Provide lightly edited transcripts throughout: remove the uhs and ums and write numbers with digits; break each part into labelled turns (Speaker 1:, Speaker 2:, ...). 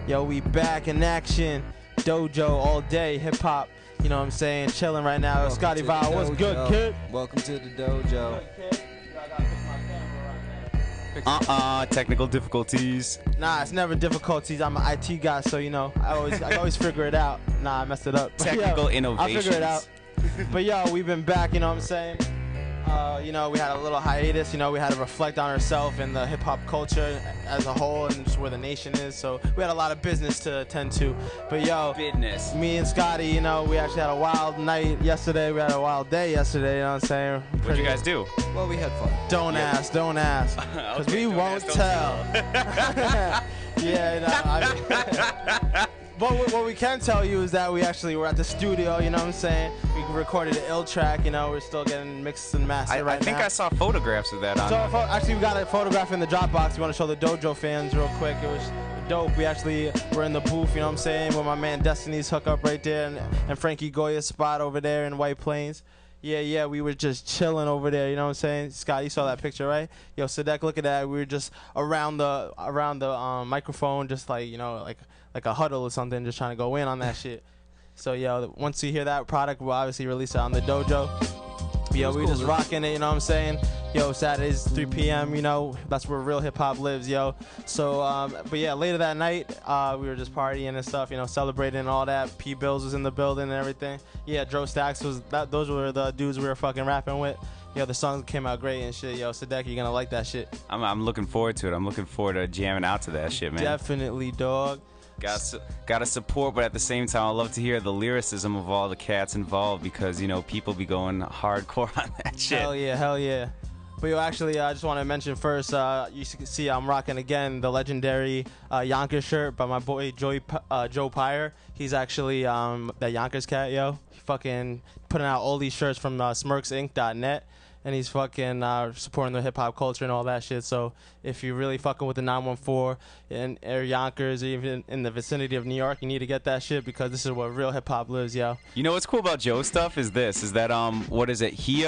Speaker 1: Yo, we back in action. Dojo all day, hip hop. You know what I'm saying? Chilling right now. Scotty Val, what's good, kid?
Speaker 2: Welcome to the dojo.
Speaker 3: Technical difficulties.
Speaker 1: Nah, it's never difficulties. I'm an IT guy, so you know, I always figure it out. Nah, I messed it up.
Speaker 3: Technical innovations.
Speaker 1: I'll figure it out. But yo, we've been back, you know what I'm saying? You know, we had a little hiatus, you know, we had to reflect on ourselves and the hip-hop culture as a whole and just where the nation is, so we had a lot of business to attend to. But yo,
Speaker 3: Business.
Speaker 1: me and Scotty, you know, we actually had a wild night yesterday, we had a wild day yesterday, you know what I'm saying?
Speaker 3: What'd you guys do?
Speaker 2: Well, we had fun.
Speaker 1: Don't ask, because
Speaker 3: Okay,
Speaker 1: we
Speaker 3: don't
Speaker 1: won't
Speaker 3: ask, don't
Speaker 1: tell. Yeah, no, I mean, but what we can tell you is that we actually were at the studio, you know what I'm saying? We recorded an ill track, you know, we're still getting mixed and mastered right now.
Speaker 3: I think I saw photographs of that on
Speaker 1: So actually we got a photograph in the Dropbox. We want to show the dojo fans real quick. It was dope. We actually were in the booth, you know what I'm saying, with my man Destiny's hookup right there and Frankie Goya's spot over there in White Plains. Yeah, we were just chilling over there, you know what I'm saying? Scott, you saw that picture, right? Yo, Sadek, look at that. We were just around the microphone, just like, you know, like a huddle or something, just trying to go in on that shit. So, yo, once you hear that product, we'll obviously release it on the dojo. Yo, we just rocking it, you know what I'm saying? Yo, Saturdays, 3 p.m., you know, that's where real hip-hop lives, yo. So, but yeah, later that night, we were just partying and stuff, you know, celebrating and all that. P-Bills was in the building and everything. Yeah, Dro Stacks those were the dudes we were fucking rapping with. Yo, the song came out great and shit. Yo, Sadek, you're gonna like that shit.
Speaker 3: I'm looking forward to it. I'm looking forward to jamming out to that shit, man.
Speaker 1: Definitely, dog.
Speaker 3: Gotta support, but at the same time, I love to hear the lyricism of all the cats involved because, you know, people be going hardcore on that shit.
Speaker 1: Hell yeah. But yo, actually, I just want to mention first, you can see I'm rocking again the legendary Yonkers shirt by my boy Joe Pyre. He's actually that Yonkers cat, yo. He fucking putting out all these shirts from smirksinc.net. And he's fucking supporting the hip-hop culture and all that shit. So if you're really fucking with the 914 and Air Yonkers, or even in the vicinity of New York, you need to get that shit because this is where real hip-hop lives, yo.
Speaker 3: You know what's cool about Joe's stuff is that what is it? He's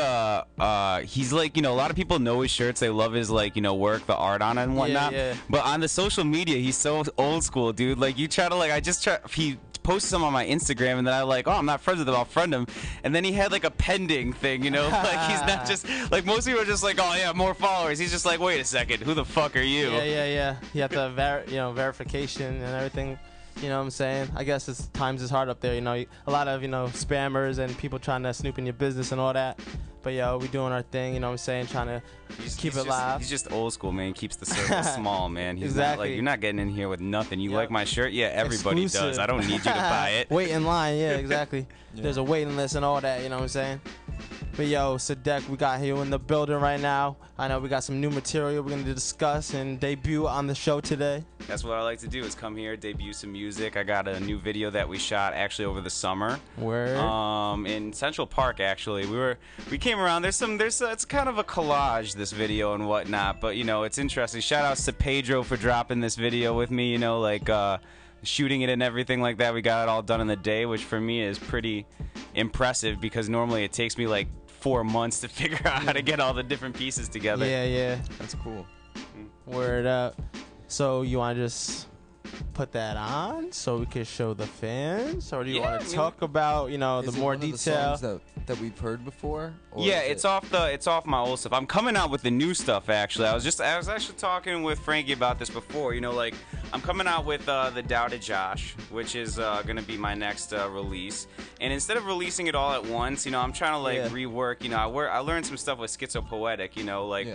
Speaker 3: like, you know, a lot of people know his shirts. They love his, like, you know, work, the art on it and whatnot.
Speaker 1: Yeah.
Speaker 3: But on the social media, he's so old school, dude. Like, you try to, he posted some on my Instagram, and then I like, oh, I'm not friends with him, I'll friend him. And then he had like a pending thing, you know, like he's not just like most people are just like, oh yeah, more followers. He's just like, wait a second, who the fuck are you?
Speaker 1: Yeah. You have the verification and everything. You know what I'm saying? I guess times is hard up there. You know, a lot of spammers and people trying to snoop in your business and all that. But yo, we doing our thing, you know what I'm saying? Trying to keep it live.
Speaker 3: He's just old school, man. He keeps the circle small, man. He's
Speaker 1: exactly.
Speaker 3: not like, you're not getting in here with nothing. You like my shirt? Yeah, everybody
Speaker 1: Exclusive.
Speaker 3: does. I don't need you to buy it.
Speaker 1: Wait in line, yeah, exactly.
Speaker 2: Yeah.
Speaker 1: There's a waiting list and all that, you know what I'm saying? But yo, Sadek, we got here in the building right now. I know we got some new material we're going to discuss and debut on the show today.
Speaker 3: That's what I like to do, is come here, debut some music. I got a new video that we shot actually over the summer.
Speaker 1: Word.
Speaker 3: In Central Park, actually. We came around. It's kind of a collage, this video and whatnot, but, you know, it's interesting. Shout outs to Pedro for dropping this video with me, you know, like, shooting it and everything like that. We got it all done in the day, which for me is pretty impressive because normally it takes me like 4 months to figure out how to get all the different pieces together.
Speaker 1: Yeah.
Speaker 2: That's cool.
Speaker 1: Word up. So you want to just put that on so we can show the fans, or do you want to talk about the more detail
Speaker 2: that we've heard before?
Speaker 3: Yeah, it's off my old stuff. I'm coming out with the new stuff actually. I was actually talking with Frankie about this before. You know, like I'm coming out with the Doubted Josh, which is gonna be my next release. And instead of releasing it all at once, you know, I'm trying to like rework. You know, I learned some stuff with Schizopoetic. You know, like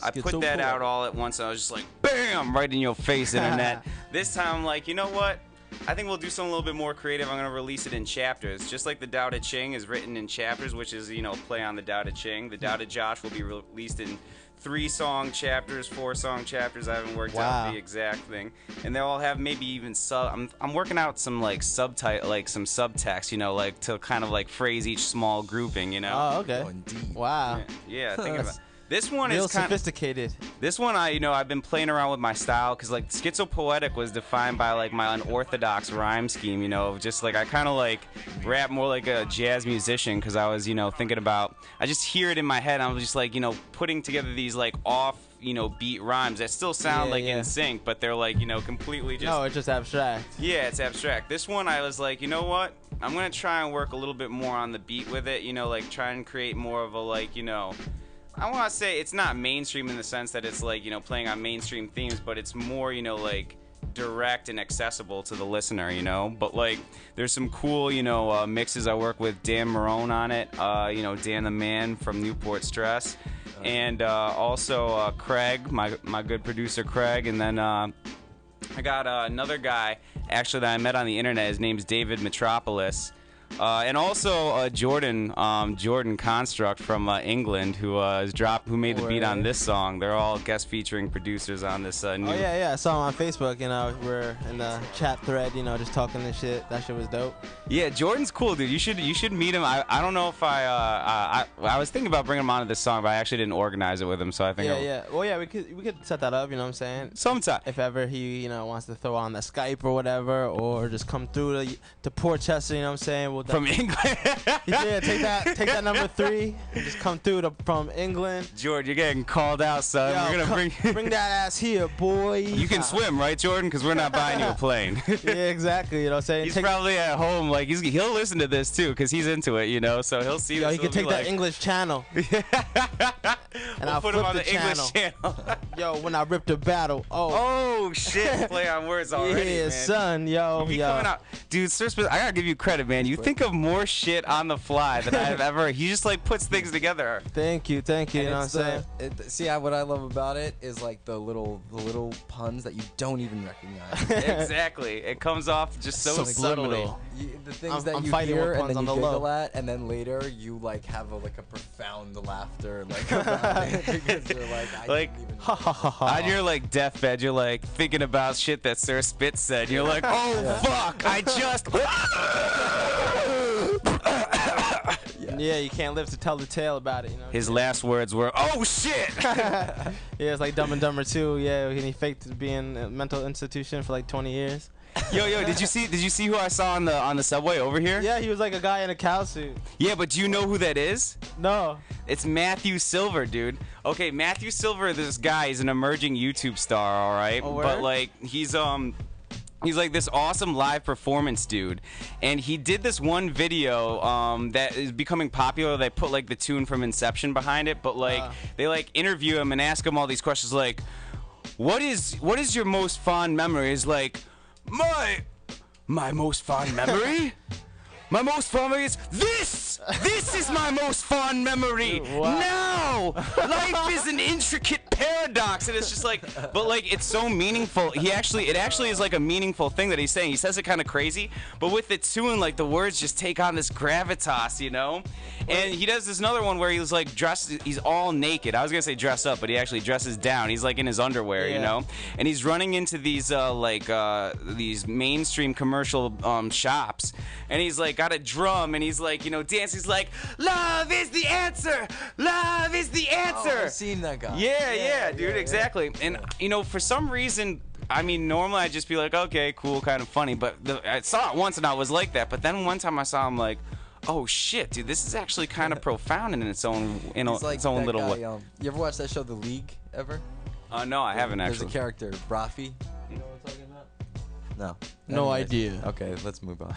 Speaker 3: I put that out all at once, and I was just like, bam, right in your face, internet. This time, I'm like, you know what? I think we'll do something a little bit more creative. I'm going to release it in chapters. Just like the Doubted Ching is written in chapters, which is, you know, play on the Doubted Ching. The Doubted Josh will be released in 3-song chapters, 4-song chapters. I haven't worked out the exact thing. And they'll all have maybe even I'm working out some like subtitle, like some subtext, you know, like to kind of like phrase each small grouping, you know.
Speaker 1: Oh, okay.
Speaker 2: Oh, indeed.
Speaker 1: Wow.
Speaker 3: Yeah, think about it. This one
Speaker 1: real
Speaker 3: is kind
Speaker 1: sophisticated.
Speaker 3: This one, I've been playing around with my style because like Schizopoetic was defined by like my unorthodox rhyme scheme, you know, just like I kind of like rap more like a jazz musician because I was, you know, thinking about, I just hear it in my head. And I was just like, you know, putting together these like off beat rhymes that still sound like
Speaker 1: yeah.
Speaker 3: in sync, but they're like completely just.
Speaker 1: No, it's just abstract.
Speaker 3: Yeah, it's abstract. This one, I was like, you know what? I'm gonna try and work a little bit more on the beat with it. Like try and create more of a I want to say it's not mainstream in the sense that it's like playing on mainstream themes, but it's more like direct and accessible to the listener. But like there's some cool mixes. I work with Dan Marone on it. Dan the Man from Newport Stress, and also Craig, my good producer Craig, and then. I got another guy, actually, that I met on the internet. His name's David Metropolis. And also Jordan Construct from England, who made the beat on this song. They're all guest featuring producers on this new.
Speaker 1: Oh yeah, I saw him on Facebook. We're in the chat thread, just talking this shit. That shit was dope.
Speaker 3: Yeah, Jordan's cool, dude. You should meet him. I don't know if I was thinking about bringing him onto this song, but I actually didn't organize it with him, so I think.
Speaker 1: Yeah. Well, yeah, we could set that up. You know what I'm saying?
Speaker 3: Sometime.
Speaker 1: If ever he wants to throw on the Skype or whatever, or just come through to Portchester. You know what I'm saying?
Speaker 3: From England.
Speaker 1: Yeah, take that number 3 and just come through from England.
Speaker 3: George, you're getting called out, son.
Speaker 1: Yo,
Speaker 3: we're gonna
Speaker 1: bring that ass here, boy.
Speaker 3: You can swim, right, Jordan? Because we're not buying you a plane.
Speaker 1: Yeah, exactly. You know what I'm saying?
Speaker 3: He's probably at home, like he'll listen to this too, because he's into it, so he'll see.
Speaker 1: Yo,
Speaker 3: this.
Speaker 1: he can take that English channel. And
Speaker 3: I'll put him on the
Speaker 1: channel.
Speaker 3: English channel.
Speaker 1: Yo, when I ripped the battle.
Speaker 3: Oh shit! Play on words already,
Speaker 1: yeah,
Speaker 3: man.
Speaker 1: son, yo.
Speaker 3: Coming out. Dude, I gotta give you credit, man. You think of more shit on the fly than I've ever. He just like puts things together.
Speaker 1: Thank you. You know what I'm saying?
Speaker 2: What I love about it is like the little puns that you don't even recognize.
Speaker 3: Exactly. It comes off just so subtly.
Speaker 2: The things
Speaker 1: I'm
Speaker 2: you
Speaker 1: fighting
Speaker 2: hear
Speaker 1: with
Speaker 2: and
Speaker 1: puns
Speaker 2: then you
Speaker 1: on the
Speaker 2: giggle
Speaker 1: low.
Speaker 2: at, and then later you like have a profound laughter about it because you're like, I didn't even
Speaker 1: ha ha ha ha.
Speaker 3: On your deathbed, you're like thinking about shit that Sir Spitz said. You're like, oh fuck, I just.
Speaker 1: Yeah, you can't live to tell the tale about it.
Speaker 3: His last words were, "Oh shit."
Speaker 1: Yeah, it's like Dumb and Dumber 2. Yeah, and he faked being in a mental institution for like 20 years.
Speaker 3: Yo, did you see who I saw on the subway over here?
Speaker 1: Yeah, he was like a guy in a cow suit.
Speaker 3: Yeah, but do you know who that is?
Speaker 1: No.
Speaker 3: It's Matthew Silver, dude. Okay, Matthew Silver, this guy, he's an emerging YouTube star, all right?
Speaker 1: Oh,
Speaker 3: but like he's like this awesome live performance dude, and he did this one video that is becoming popular. They put like the tune from Inception behind it, but like they like interview him and ask him all these questions like, what is your most fond memory? He's like, my most fond memory? My most fond memory is this! This is my most fond memory!
Speaker 1: Wow.
Speaker 3: Now! Life is an intricate paradox, and it's just like, but like, it's so meaningful. It actually is like a meaningful thing that he's saying. He says it kind of crazy, but with it too, and like the words just take on this gravitas, And he does this another one where he's like he's all naked. I was gonna say dress up, but he actually dresses down. He's like in his underwear, And he's running into these these mainstream commercial shops, and he's like got a drum, and he's like dance. He's like, love is the answer. Love is the answer.
Speaker 2: Oh, I've seen that guy.
Speaker 3: Yeah, dude, exactly. And for some reason, I mean, normally I'd just be like, okay, cool, kind of funny. But I saw it once and I was like that. But then one time I saw him like, oh shit, dude, this is actually kind of profound in its own its own little way.
Speaker 2: You ever watch that show, The League, ever?
Speaker 3: No, I haven't actually.
Speaker 2: There's a character, Rafi. You know what I'm talking about? No.
Speaker 1: No
Speaker 2: Anyways.
Speaker 1: idea.
Speaker 2: Okay, let's move on.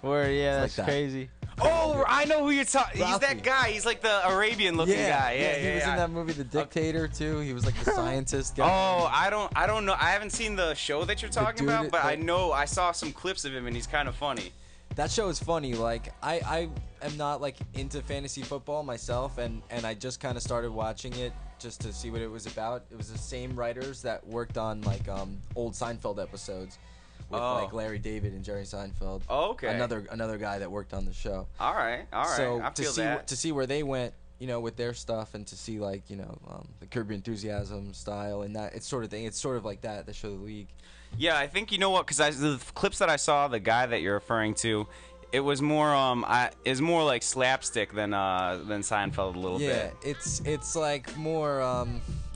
Speaker 1: Word, yeah,
Speaker 2: It's
Speaker 1: that's
Speaker 2: like that.
Speaker 1: crazy.
Speaker 3: Oh, I know who you're talking. He's
Speaker 2: Rafi.
Speaker 3: that guy. He's like the Arabian-looking guy. Yeah,
Speaker 2: He was in that movie, The Dictator, too. He was like the scientist guy.
Speaker 3: Oh, I don't know. I haven't seen the show that you're talking about, but I know I saw some clips of him and he's kind of funny.
Speaker 2: That show is funny. Like, I am not like into fantasy football myself, and I just kind of started watching it just to see what it was about. It was the same writers that worked on like old Seinfeld episodes with like Larry David and Jerry Seinfeld.
Speaker 3: Oh, okay.
Speaker 2: Another guy that worked on the show.
Speaker 3: All right.
Speaker 2: So
Speaker 3: I feel that.
Speaker 2: to see where they went, with their stuff, and to see like the Curb Your Enthusiasm style and that it's sort of thing. It's sort of like that. The show, The League.
Speaker 3: Yeah, I think because the clips that I saw, the guy that you're referring to, it was more like slapstick than Seinfeld a little bit.
Speaker 2: Yeah, it's like more.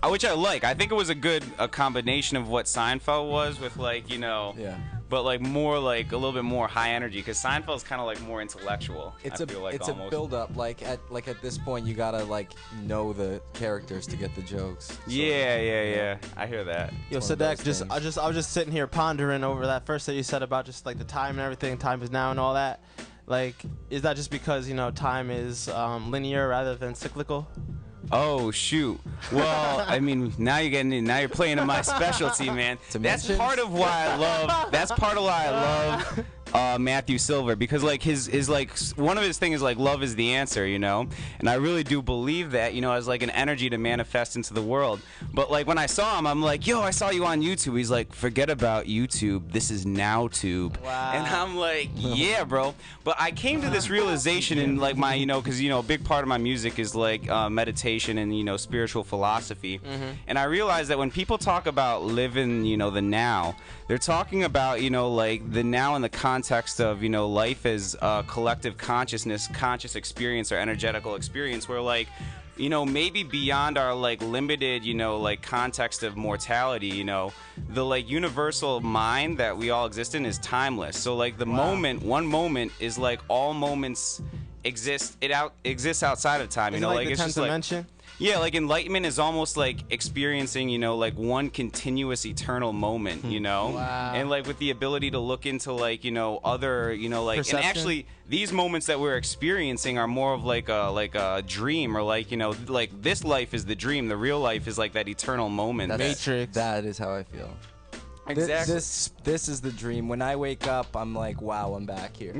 Speaker 3: Which I like. I think it was a combination of what Seinfeld was with like
Speaker 2: Yeah.
Speaker 3: but like more like a little bit more high energy. Because Seinfeld's kind of like more intellectual.
Speaker 2: It's
Speaker 3: I feel like
Speaker 2: it's
Speaker 3: almost.
Speaker 2: a build up. Like at this point, you gotta like know the characters to get the jokes. So,
Speaker 3: Yeah. I hear that.
Speaker 1: Yo,
Speaker 2: It's one of those
Speaker 1: Sadek,
Speaker 2: things.
Speaker 1: I was just sitting here pondering over that first that you said about just like the time and everything, time is now and all that. Like, is that just because, you know, time is linear rather than cyclical?
Speaker 3: Oh shoot! Well, I mean, now you're playing in my specialty, man. That's
Speaker 2: Dimensions?
Speaker 3: part of why I love. That's part of why I love Matthew Silver, because like his like one of his things is like love is the answer, you know, and I really do believe that, you know, as like an energy to manifest into the world. But like when I saw him, I'm like, yo, I saw you on YouTube. He's like, forget about YouTube, this is NowTube.
Speaker 1: Wow.
Speaker 3: And I'm like, yeah, bro. But I came to this realization in like my, you know, because you know, a big part of my music is like meditation and, you know, spiritual philosophy. And I realized that when people talk about living, you know, the now, they're talking about, you know, like the now in the context of, you know, life as collective consciousness, conscious experience, or energetical experience, where like, you know, maybe beyond our like limited, you know, like context of mortality, you know, the like universal mind that we all exist in is timeless. So like the moment, one moment is like all moments exist. It exists outside of time. You
Speaker 1: Is
Speaker 3: know,
Speaker 1: it
Speaker 3: like
Speaker 1: the
Speaker 3: it's
Speaker 1: 10th
Speaker 3: just like.
Speaker 1: dimension?
Speaker 3: Yeah, like enlightenment is almost like experiencing, you know, like one continuous eternal moment, you know?
Speaker 1: Wow.
Speaker 3: And like with the ability to look into like, you know, other, you know, like
Speaker 1: Perception?
Speaker 3: and actually these moments that we're experiencing are more of like a dream, or like, you know, like this life is the dream. The real life is like that eternal moment.
Speaker 1: Matrix.
Speaker 2: That is how I feel.
Speaker 3: Exactly.
Speaker 2: This is the dream. When I wake up, I'm like, wow, I'm back here.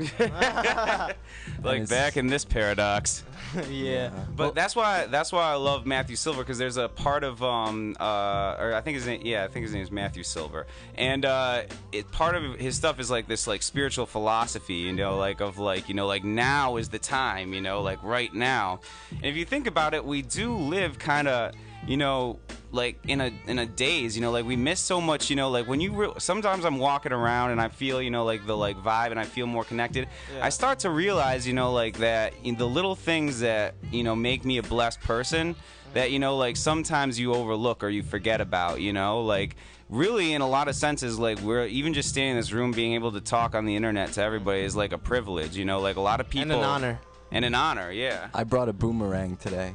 Speaker 3: Like back in this paradox.
Speaker 1: Yeah.
Speaker 3: But that's why I love Matthew Silver, because there's a part of or I think his name is Matthew Silver, and part of his stuff is like this like spiritual philosophy, you know, like of like, you know, like now is the time, you know, like right now. And if you think about it, we do live kind of, you know, like in a daze, you know, like we miss so much, you know, like when sometimes I'm walking around and I feel, you know, like the like vibe, and I feel more connected.
Speaker 1: Yeah.
Speaker 3: I start to realize, you know, like that the little things that, you know, make me a blessed person, that, you know, like sometimes you overlook or you forget about, you know, like really in a lot of senses, like we're even just standing in this room being able to talk on the internet to everybody is like a privilege, you know, like a lot of people.
Speaker 1: And an honor.
Speaker 3: And an honor, yeah.
Speaker 2: I brought a boomerang today.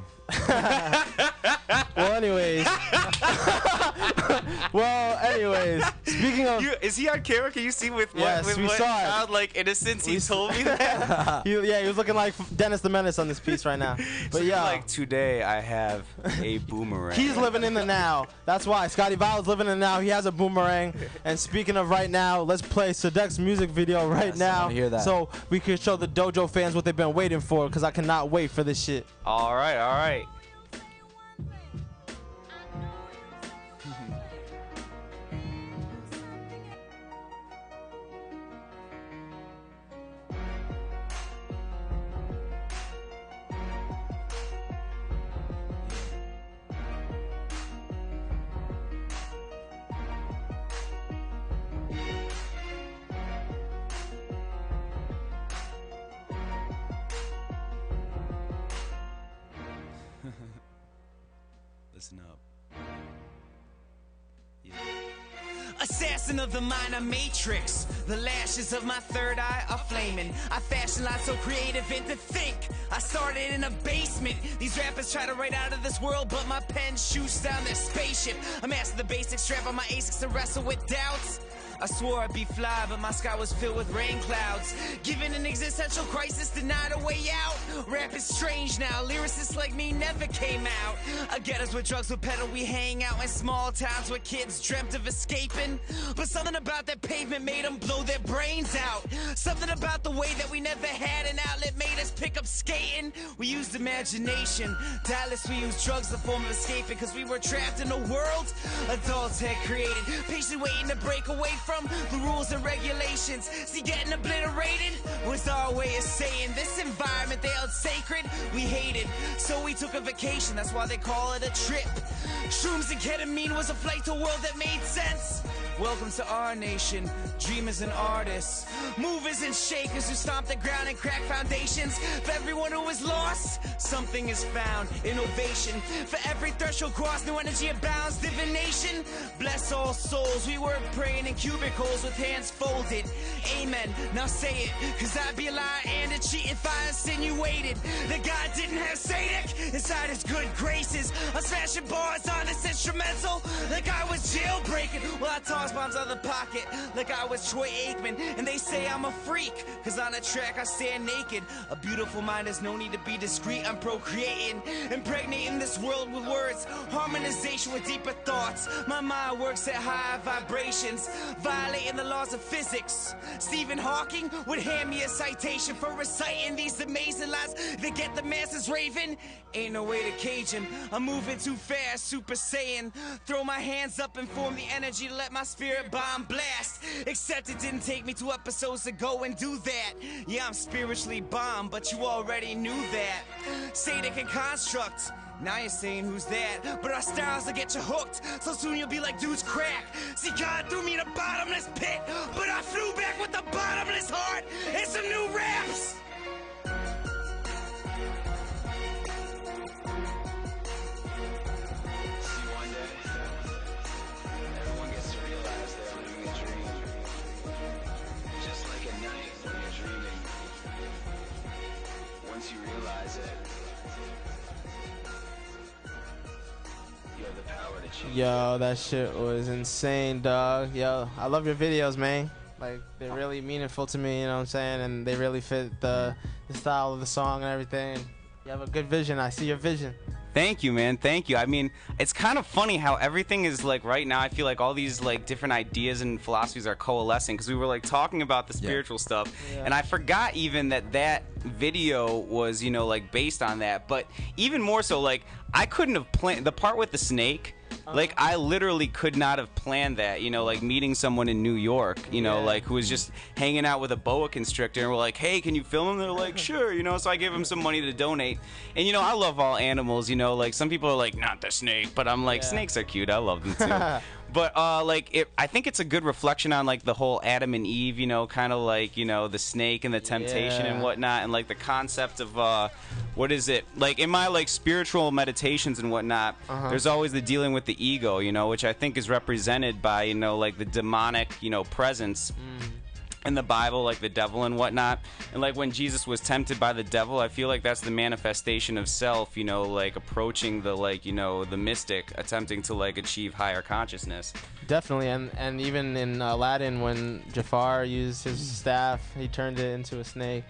Speaker 1: Well, anyways. Speaking of.
Speaker 3: Is he on camera? Can you see with
Speaker 1: Yes,
Speaker 3: with
Speaker 1: we
Speaker 3: what
Speaker 1: saw it.
Speaker 3: childlike innocence he told me that?
Speaker 1: He was looking like Dennis the Menace on this piece right now. But
Speaker 3: So
Speaker 1: yeah.
Speaker 3: like today I have a boomerang.
Speaker 1: He's living in the now. That's why Scotty Vile's living in the now. He has a boomerang. And speaking of right now, let's play Sadek's music video right
Speaker 2: Yes, I
Speaker 1: now.
Speaker 2: wanna hear that.
Speaker 1: So we can show the Dojo fans what they've been waiting for, because I cannot wait for this shit.
Speaker 3: All right. Listen up.
Speaker 4: Assassin of the mind, a matrix. The lashes of my third eye are flaming. I fashion lines so creative and to think. I started in a basement. These rappers try to write out of this world, but my pen shoots down their spaceship. I master the basics, strap on my Asics to wrestle with doubts. I swore I'd be fly, but my sky was filled with rain clouds. Given an existential crisis, denied a way out. Rap is strange now, lyricists like me never came out. I get us with drugs with pedal, we hang out in small towns where kids dreamt of escaping. But something about that pavement made them blow their brains out. Something about the way that we never had an outlet made us pick up skating. We used imagination, doubtless we used drugs as a form of escaping, cause we were trapped in a world adults had created. Patiently waiting to break away from the rules and regulations. See, getting obliterated was our way of saying this environment they held sacred, we hated. So we took a vacation, that's why they call it a trip. Shrooms and ketamine was a flight to a world that made sense. Welcome to our nation, dreamers and artists, movers and shakers who stomp the ground and crack foundations. For everyone who is lost, something is found, innovation. For every threshold crossed, new energy abounds, divination. Bless all souls, we work praying in cubicles with hands folded. Amen, now say it, cause I'd be a liar and a cheat if I insinuated that God didn't have Sadek inside his good graces. I'm smashing bars on this instrumental like I was jailbreaking. Well, I toss bombs out of the pocket like I was Troy Aikman. And they say I'm a freak, cause on a track I stand naked. A beautiful mind, there's no need to be discreet. I'm procreating, impregnating this world with words, harmonization with deeper thoughts. My mind works at high vibrations, violating the laws of physics. Stephen Hawking would hand me a citation for reciting these amazing lines that get the masses raving. Ain't no way to cage him, I'm moving too fast, Super Saiyan. Throw my hands up and form the energy to let my spirit bomb blast. Except it didn't take me 2 episodes to go and do that. Yeah, I'm spiritually bombed, but you already knew that. Sadek and Construct, now you're saying who's that? But our styles will get you hooked, so soon you'll be like dudes crack. See, God threw me in a bottomless pit, but I flew back with a bottomless heart and some new raps.
Speaker 5: You realize it. You have the power to change.
Speaker 1: Yo, that shit was insane, dog. Yo, I love your videos, man. Like, they're really meaningful to me, you know what I'm saying? And they really fit the style of the song and everything. You have a good vision. I see your vision.
Speaker 3: Thank you, man. Thank you. I mean, it's kind of funny how everything is like right now. I feel like all these like different ideas and philosophies are coalescing because we were like talking about the spiritual stuff, and I forgot even that video was, you know, like based on that. But even more so, like I couldn't have planned the part with the snake. Like I literally could not have planned that, you know, like meeting someone in New York, you know, like who was just hanging out with a boa constrictor and we're like, hey, can you film him? They're like, sure, you know, so I gave him some money to donate. And, you know, I love all animals, you know, like some people are like, not the snake, but I'm like, snakes are cute. I love them too. But like I think it's a good reflection on like the whole Adam and Eve, you know, kind of like, you know, the snake and the temptation and whatnot, and like the concept of what is it, like in my like spiritual meditations and whatnot, there's always the dealing with the ego, you know, which I think is represented by, you know, like the demonic, you know, presence in the Bible, like the devil and whatnot. And like when Jesus was tempted by the devil, I feel like that's the manifestation of self, you know, like approaching the, like, you know, the mystic, attempting to like achieve higher consciousness.
Speaker 1: Definitely, and even in Aladdin, when Jafar used his staff, he turned it into a snake.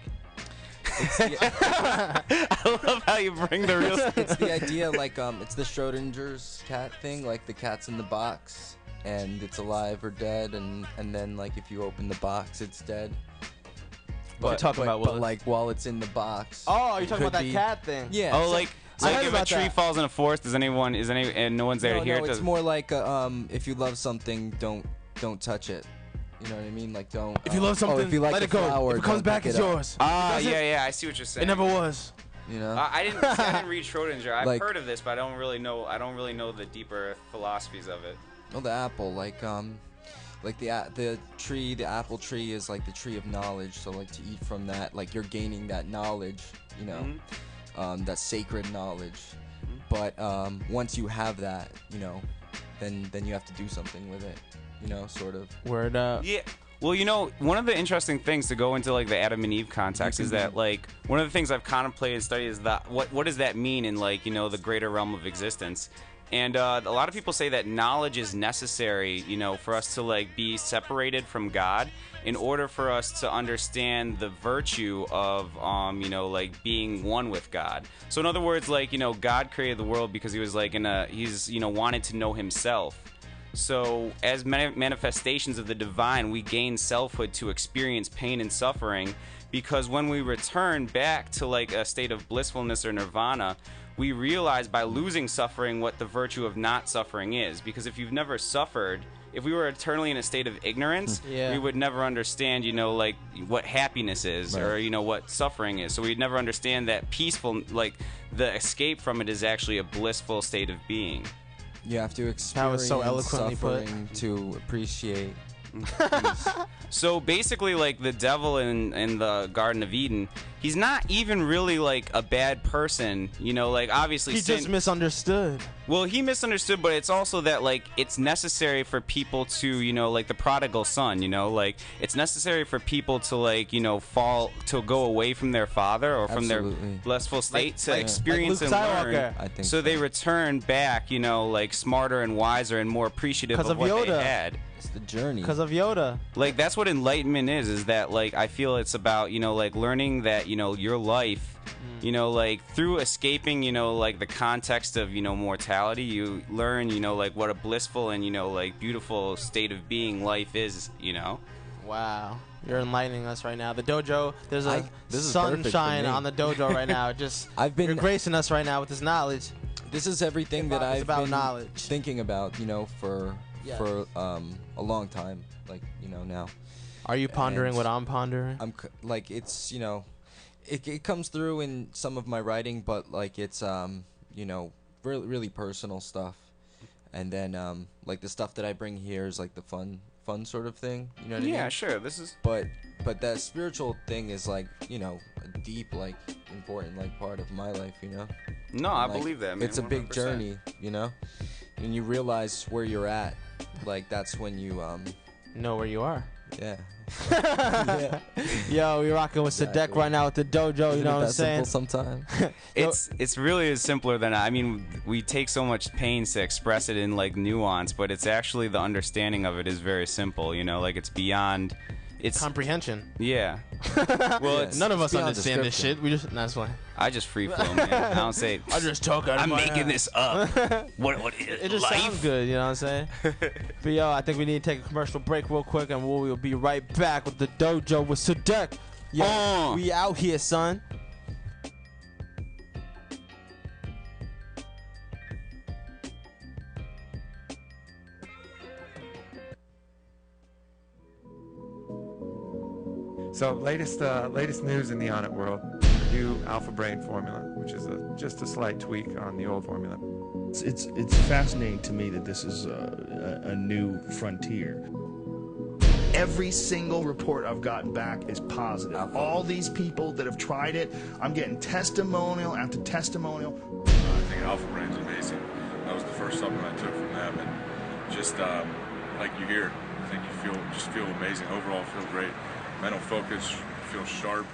Speaker 3: I love how you bring the real.
Speaker 2: It's the idea, like it's the Schrodinger's cat thing, like the cat's in the box and it's alive or dead, and then like if you open the box, it's dead.
Speaker 1: What you talking about,
Speaker 2: but
Speaker 1: Willis?
Speaker 2: like while it's in the box.
Speaker 1: Oh, you're talking about that
Speaker 2: be,
Speaker 1: cat thing?
Speaker 2: Yeah.
Speaker 3: Oh,
Speaker 2: so,
Speaker 3: like
Speaker 1: I heard
Speaker 3: if a
Speaker 1: about
Speaker 3: tree
Speaker 1: that.
Speaker 3: falls in a forest, and no one's there to hear
Speaker 2: no,
Speaker 3: it.
Speaker 2: it's more like if you love something, don't touch it. You know what I mean? Like don't.
Speaker 1: If you love something,
Speaker 2: if you like
Speaker 1: let
Speaker 2: the
Speaker 1: it go.
Speaker 2: flower,
Speaker 1: If it comes
Speaker 2: don't
Speaker 1: back,
Speaker 2: pick
Speaker 1: it's
Speaker 2: it up.
Speaker 1: yours.
Speaker 3: Ah,
Speaker 1: Does it?
Speaker 3: yeah, I see what you're saying.
Speaker 1: It never was.
Speaker 2: You know.
Speaker 3: I didn't read Schrodinger. I've
Speaker 2: Like-
Speaker 3: heard of this, but I don't really know the deeper philosophies of it.
Speaker 2: Oh, the apple, like the tree, the apple tree is like the tree of knowledge. So like to eat from that, like you're gaining that knowledge, you know, that sacred knowledge. But once you have that, you know, then you have to do something with it, you know, sort of.
Speaker 1: Word up.
Speaker 3: Yeah. Well, you know, one of the interesting things to go into like the Adam and Eve context is that like one of the things I've contemplated and studied is that what does that mean in like, you know, the greater realm of existence. And a lot of people say that knowledge is necessary, you know, for us to like be separated from God in order for us to understand the virtue of, you know, like being one with God. So in other words, like, you know, God created the world because he was like he's, you know, wanted to know himself. So as manifestations of the divine, we gain selfhood to experience pain and suffering, because when we return back to like a state of blissfulness or nirvana, we realize by losing suffering what the virtue of not suffering is. Because if you've never suffered, if we were eternally in a state of ignorance, we would never understand, you know, like what happiness is, or, you know, what suffering is. So we'd never understand that peaceful, like the escape from it is actually a blissful state of being.
Speaker 2: You have to
Speaker 1: That
Speaker 2: experience
Speaker 1: was so eloquently put.
Speaker 2: suffering to appreciate.
Speaker 3: So basically, like the devil in the Garden of Eden, he's not even really like a bad person, you know. Like obviously,
Speaker 1: He just misunderstood.
Speaker 3: well, he misunderstood, but it's also that like it's necessary for people to, you know, like the prodigal son, you know, like it's necessary for people to like, you know, go away from their father or from
Speaker 2: Absolutely.
Speaker 3: their blissful state to
Speaker 1: like
Speaker 3: experience
Speaker 1: Luke
Speaker 3: and
Speaker 1: Skywalker.
Speaker 3: learn.
Speaker 2: I think
Speaker 3: so they return back, you know, like smarter and wiser and more appreciative
Speaker 1: 'Cause
Speaker 3: of
Speaker 1: of
Speaker 3: what
Speaker 1: Yoda.
Speaker 3: they had.
Speaker 2: It's the journey.
Speaker 1: Because of Yoda.
Speaker 3: Like that's what enlightenment is that like I feel it's about, you know, like learning that, you know, your life, you know, like through escaping, you know, like the context of, you know, mortality, you learn, you know, like what a blissful and, you know, like beautiful state of being life is, you know.
Speaker 1: Wow. You're enlightening us right now. The dojo, there's a
Speaker 2: this is perfect for
Speaker 1: sunshine
Speaker 2: me.
Speaker 1: on the dojo right now. Just
Speaker 2: You're
Speaker 1: gracing us right now with this knowledge.
Speaker 2: This is everything that
Speaker 1: Hip-hop is
Speaker 2: I've
Speaker 1: about
Speaker 2: been
Speaker 1: knowledge.
Speaker 2: thinking about, you know, for
Speaker 1: Yes.
Speaker 2: a long time, like, you know, now.
Speaker 1: Are you pondering
Speaker 2: And
Speaker 1: what I'm pondering?
Speaker 2: Like it's, you know, it comes through in some of my writing, but like it's you know, really personal stuff. And then like the stuff that I bring here is like the fun sort of thing, you know what I mean?
Speaker 3: Yeah, sure. This is
Speaker 2: But that spiritual thing is like, you know, a deep, like, important, like, part of my life, you know?
Speaker 3: no, I
Speaker 2: Like,
Speaker 3: believe that, man.
Speaker 2: It's a big
Speaker 3: 100%.
Speaker 2: journey, you know? And you realize where you're at. Like, that's when you,
Speaker 1: Know where you are.
Speaker 2: yeah.
Speaker 1: Yo, we're rocking with Sadek
Speaker 2: Exactly.
Speaker 1: right now with the dojo. You
Speaker 2: Isn't
Speaker 1: know
Speaker 2: it
Speaker 1: what I'm
Speaker 2: that
Speaker 1: saying?
Speaker 2: simple sometimes?
Speaker 3: It's really as simpler than I mean. We take so much pains to express it in like nuance, but it's actually the understanding of it is very simple. You know, like it's beyond. It's
Speaker 1: Comprehension.
Speaker 3: yeah. Well, it's
Speaker 1: None of us
Speaker 2: beyond
Speaker 1: understand this
Speaker 2: description.
Speaker 1: shit. We just that's why.
Speaker 3: I just free flow, man. I don't say.
Speaker 1: I just talk out of
Speaker 3: I'm
Speaker 1: my
Speaker 3: making
Speaker 1: ass.
Speaker 3: this up. What is
Speaker 1: It just
Speaker 3: life?
Speaker 1: sounds good, you know what I'm saying? But yo, I think we need to take a commercial break real quick, and we'll be right back with the dojo with Sadek. Yo, we out here, son.
Speaker 6: So latest news in the On It world, new Alpha Brain formula, which is just a slight tweak on the old formula.
Speaker 7: It's fascinating to me that this is a new frontier.
Speaker 8: Every single report I've gotten back is positive. All these people that have tried it, I'm getting testimonial after testimonial.
Speaker 9: I think Alpha Brain's amazing. That was the first supplement I took from them, and just like you hear, I think you feel amazing. Overall, feel great. Mental focus, feel sharp.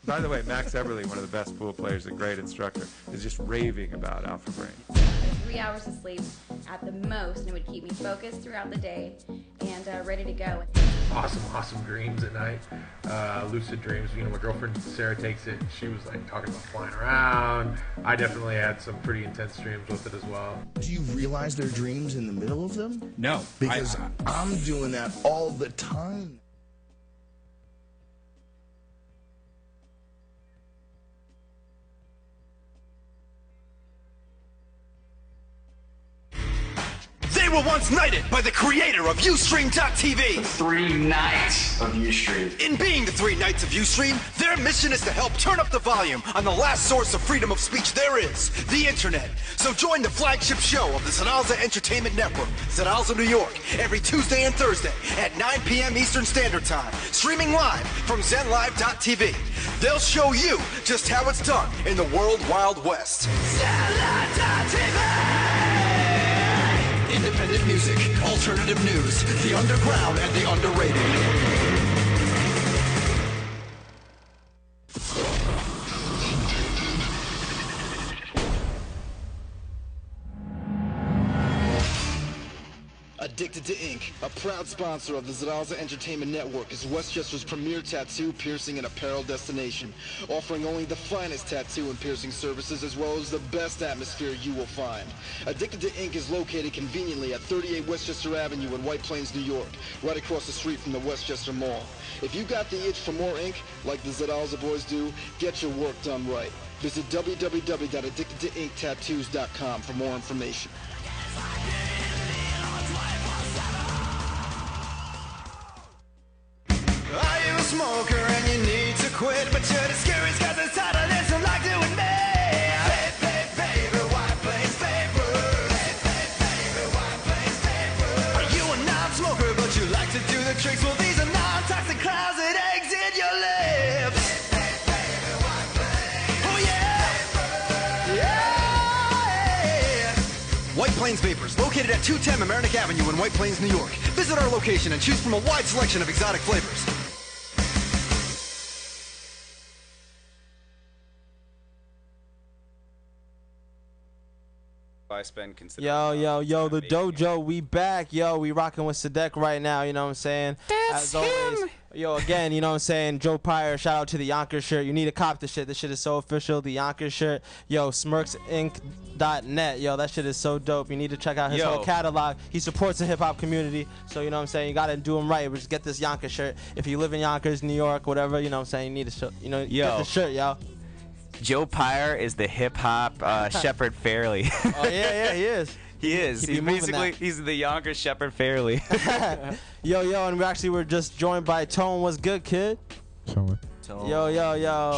Speaker 6: By the way, Max Everly, one of the best pool players, a great instructor, is just raving about Alpha Brain.
Speaker 10: 3 hours of sleep at the most, and it would keep me focused throughout the day and ready to go.
Speaker 11: Awesome dreams at night, lucid dreams. You know, my girlfriend Sarah takes it. She was like talking about flying around. I definitely had some pretty intense dreams with it as well.
Speaker 8: Do you realize there are dreams in the middle of them?
Speaker 7: No,
Speaker 8: Because I'm doing that all the time.
Speaker 4: They were once knighted by the creator of Ustream.tv.
Speaker 5: 3 nights of Ustream.
Speaker 4: In being the 3 Knights of Ustream, their mission is to help turn up the volume on the last source of freedom of speech there is, the internet. So join the flagship show of the Zedalza Entertainment Network, Zedalza, New York, every Tuesday and Thursday at 9 p.m. Eastern Standard Time, streaming live from ZenLive.tv. They'll show you just how it's done in the World Wild West. ZenLive.tv! Independent music, alternative news, the underground and the underrated.
Speaker 12: Addicted to Ink, a proud sponsor of the Zedalza Entertainment Network, is Westchester's premier tattoo, piercing, and apparel destination, offering only the finest tattoo and piercing services as well as the best atmosphere you will find. Addicted to Ink is located conveniently at 38 Westchester Avenue in White Plains, New York, right across the street from the Westchester Mall. If you got the itch for more ink, like the Zedalza boys do, get your work done right. Visit www.addictedtoinktattoos.com for more information.
Speaker 4: Are you a smoker and you need to quit, but you're discouraged cause it's harder than some like doing me? Baby, white place paper.
Speaker 13: Plains Vapors, located at 210 Mamaroneck Avenue in White Plains, New York. Visit our location and choose from a wide selection of exotic flavors.
Speaker 3: I spend considerable
Speaker 1: Yo, the dojo, we back. Yo, we rocking with Sadek right now, you know what I'm saying?
Speaker 3: That's
Speaker 1: As always, yo, again, you know what I'm saying? Joe Pryor, shout out to the Yonkers shirt. You need to cop the shit. This shit is so official. The Yonkers shirt. Yo, smirksinc.net. Yo, that shit is so dope. You need to check out his whole catalog. He supports the hip-hop community, so you know what I'm saying? You got to do him right. Just get this Yonkers shirt. If you live in Yonkers, New York, whatever, you know what I'm saying? You need to, get the shirt, yo.
Speaker 3: Joe Pryor is the hip-hop Shepard Fairley.
Speaker 1: Oh, yeah, he is.
Speaker 3: He is. He's basically, he's the Yonkers Shepard Fairley.
Speaker 1: Yo, and we were just joined by Tone. What's good, kid?
Speaker 14: Chillin'.
Speaker 1: Yo.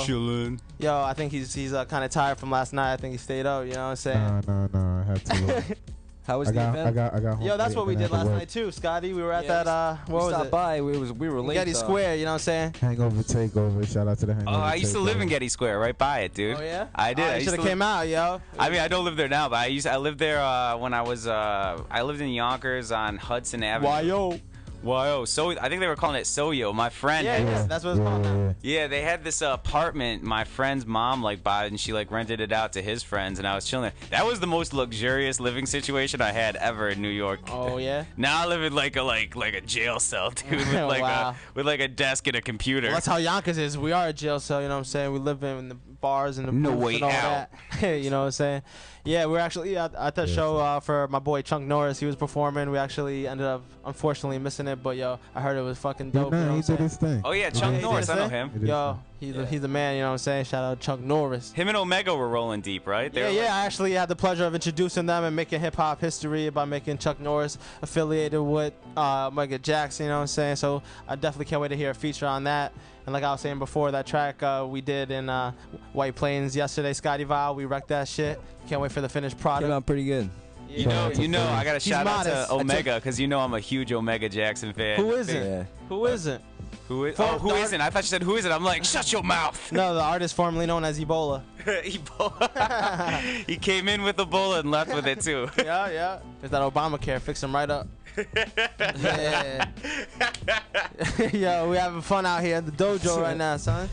Speaker 3: Chillin'.
Speaker 1: Yo, I think he's kind of tired from last night. I think he stayed up, you know what I'm saying?
Speaker 14: No, I had to.
Speaker 2: How was the event?
Speaker 14: I got home.
Speaker 1: Yo, that's what we did last night too, Scotty. We were at that
Speaker 2: we stopped by. We were late.
Speaker 1: Getty Square, you know what I'm saying?
Speaker 14: Hangover Takeover. Shout out to the Hangover
Speaker 3: Oh, I used to live in Getty Square, right by it, dude.
Speaker 1: Oh yeah?
Speaker 3: I did.
Speaker 1: I should have came out, yo.
Speaker 3: I mean, I don't live there now, but I lived there when I was I lived in Yonkers on Hudson Avenue. Whoa, so I think they were calling it Soyo. My friend.
Speaker 1: Yeah, that's what it's called now.
Speaker 3: Yeah, they had this apartment. My friend's mom bought it, and she rented it out to his friends, and I was chilling there. That was the most luxurious living situation I had ever in New York.
Speaker 1: Oh yeah.
Speaker 3: Now I live in like a jail cell, dude, with
Speaker 1: Wow.
Speaker 3: with a desk and a computer.
Speaker 1: Well, that's how Yonkers is. We are a jail cell, you know what I'm saying? We live in the bars and the
Speaker 3: No
Speaker 1: booths
Speaker 3: way
Speaker 1: and all
Speaker 3: out.
Speaker 1: that. You know what I'm saying? Yeah, we're actually at that show for my boy Chunk Norris. He was performing. We actually ended up unfortunately missing it, but yo, I heard it was fucking dope. You know what I'm
Speaker 14: He did
Speaker 1: saying?
Speaker 14: his thing.
Speaker 3: Oh yeah, Chunk Norris, I know him.
Speaker 1: Yo, he's the man, you know what I'm saying? Shout out Chunk Norris.
Speaker 3: Him and Omega were rolling deep, right?
Speaker 1: Yeah, I actually had the pleasure of introducing them and making hip-hop history by making Chuck Norris affiliated with Omega Jackson, you know what I'm saying? So I definitely can't wait to hear a feature on that. And like I was saying before, that track we did in White Plains yesterday, Scotty Val, we wrecked that shit. Can't wait for the finished product.
Speaker 2: Came out pretty good.
Speaker 3: You know, I got to shout out to
Speaker 1: modest.
Speaker 3: Omega because I'm a huge Omega Jackson fan.
Speaker 1: Who isn't?
Speaker 2: Yeah.
Speaker 1: Who isn't?
Speaker 3: Who isn't? I thought you said who isn't. I'm like, shut your mouth.
Speaker 1: No, the artist formerly known as Ebola.
Speaker 3: Ebola. He came in with Ebola and left with it too.
Speaker 1: Yeah. It's that Obamacare. Fix him right up. Yeah. Yo, we having fun out here at the dojo right now, son.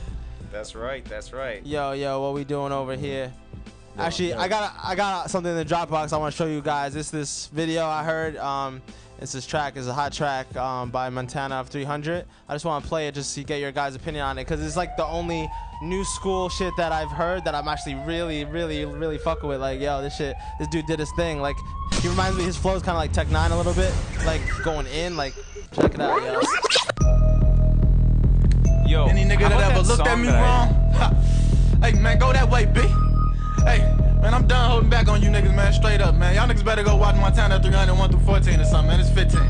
Speaker 3: That's right.
Speaker 1: Yo, what we doing over here? Actually, I got something in the Dropbox I want to show you guys. It's this video I heard. It's this track. It's a hot track by Montana of 300. I just want to play it just to get your guys' opinion on it because it's like the only new school shit that I've heard that I'm actually really fucking with. Like, yo, this dude did his thing. Like, he reminds me, his flow's kind of like Tech 9 a little bit, like going in. Like, check it out, yo.
Speaker 3: Yo,
Speaker 15: any nigga that ever looked at me wrong, hey man, go that way, B. Hey, man, I'm done holding back on you niggas, man. Straight up, man. Y'all niggas better go watch Montana 300 1 through 14 or something, man. It's 15.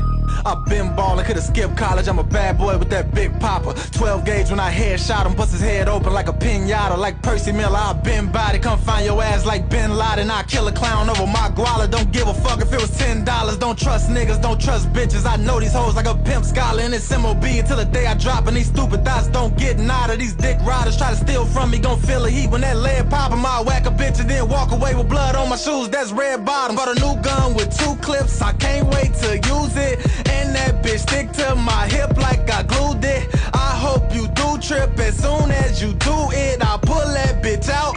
Speaker 15: I've been ballin', could've skipped college. I'm a bad boy with that big popper. 12 gauge when I headshot him, bust his head open like a pinata. Like Percy Miller, I've been body. Come find your ass like Bin Laden. I kill a clown over my guala. Don't give a fuck if it was $10. Don't trust niggas, don't trust bitches. I know these hoes like a pimp scholar. And it's MOB until the day I drop. And these stupid thoughts don't get nada. These dick riders try to steal from me. Gon' feel the heat when that lead pop 'em. I whack a bitch and then walk away with blood on my shoes. That's red bottom. Bought a new gun with 2 clips. I can't wait to use it. And that bitch stick to my hip like I glued it. I hope you do trip as soon as you do it. I'll pull that bitch out.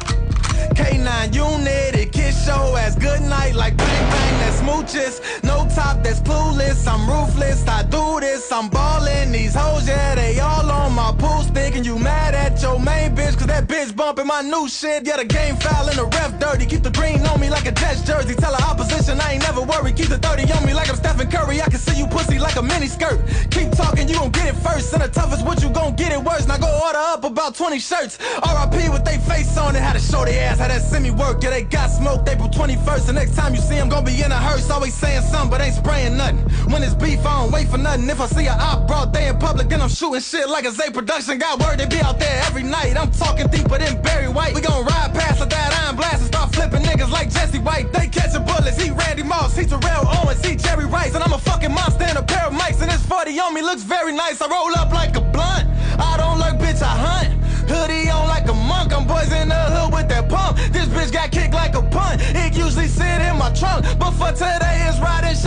Speaker 15: K9 unit, it kiss your ass goodnight like bang bang, that's smooches. No top, that's clueless. I'm ruthless, I do this. I'm ballin' these hoes, yeah, they all on my pool stick. And you mad at your main bitch, cause that bitch bumping my new shit. Yeah, the game foul and the ref dirty. Keep the green on me like a Jets jersey. Tell the opposition I ain't never worried. Keep the 30 on me like I'm Stephen Curry. I can see you pussy like a mini skirt. Keep talking, you gon' get it first. And the toughest what you gon' get it worse. Now go order up about 20 shirts. RIP with they face on it. How to show they ass, how that semi work. Yeah, they got smoked April 21st. The next time you see them, gon' be in a hearse. Always saying something, but ain't spraying nothing. When it's beef, I don't wait for nothing. If I see a op broad day in public, then I'm shooting shit like a Zay production. Got word they be out there every night. I'm talking deeper than Barry White. We gon' ride past with that iron blast and start flipping niggas like Jesse White. They catching bullets. He Randy Moss, he Terrell Owens, he Jerry Rice, and I'm a fucking monster in a pair of mics. And this 40 on me looks very nice. I roll up like a blunt. I don't lurk, bitch, I hunt. Hoodie on like a monk. I'm boys in the hood with that pump. This bitch got kicked like a punt. It usually sit in my trunk, but for today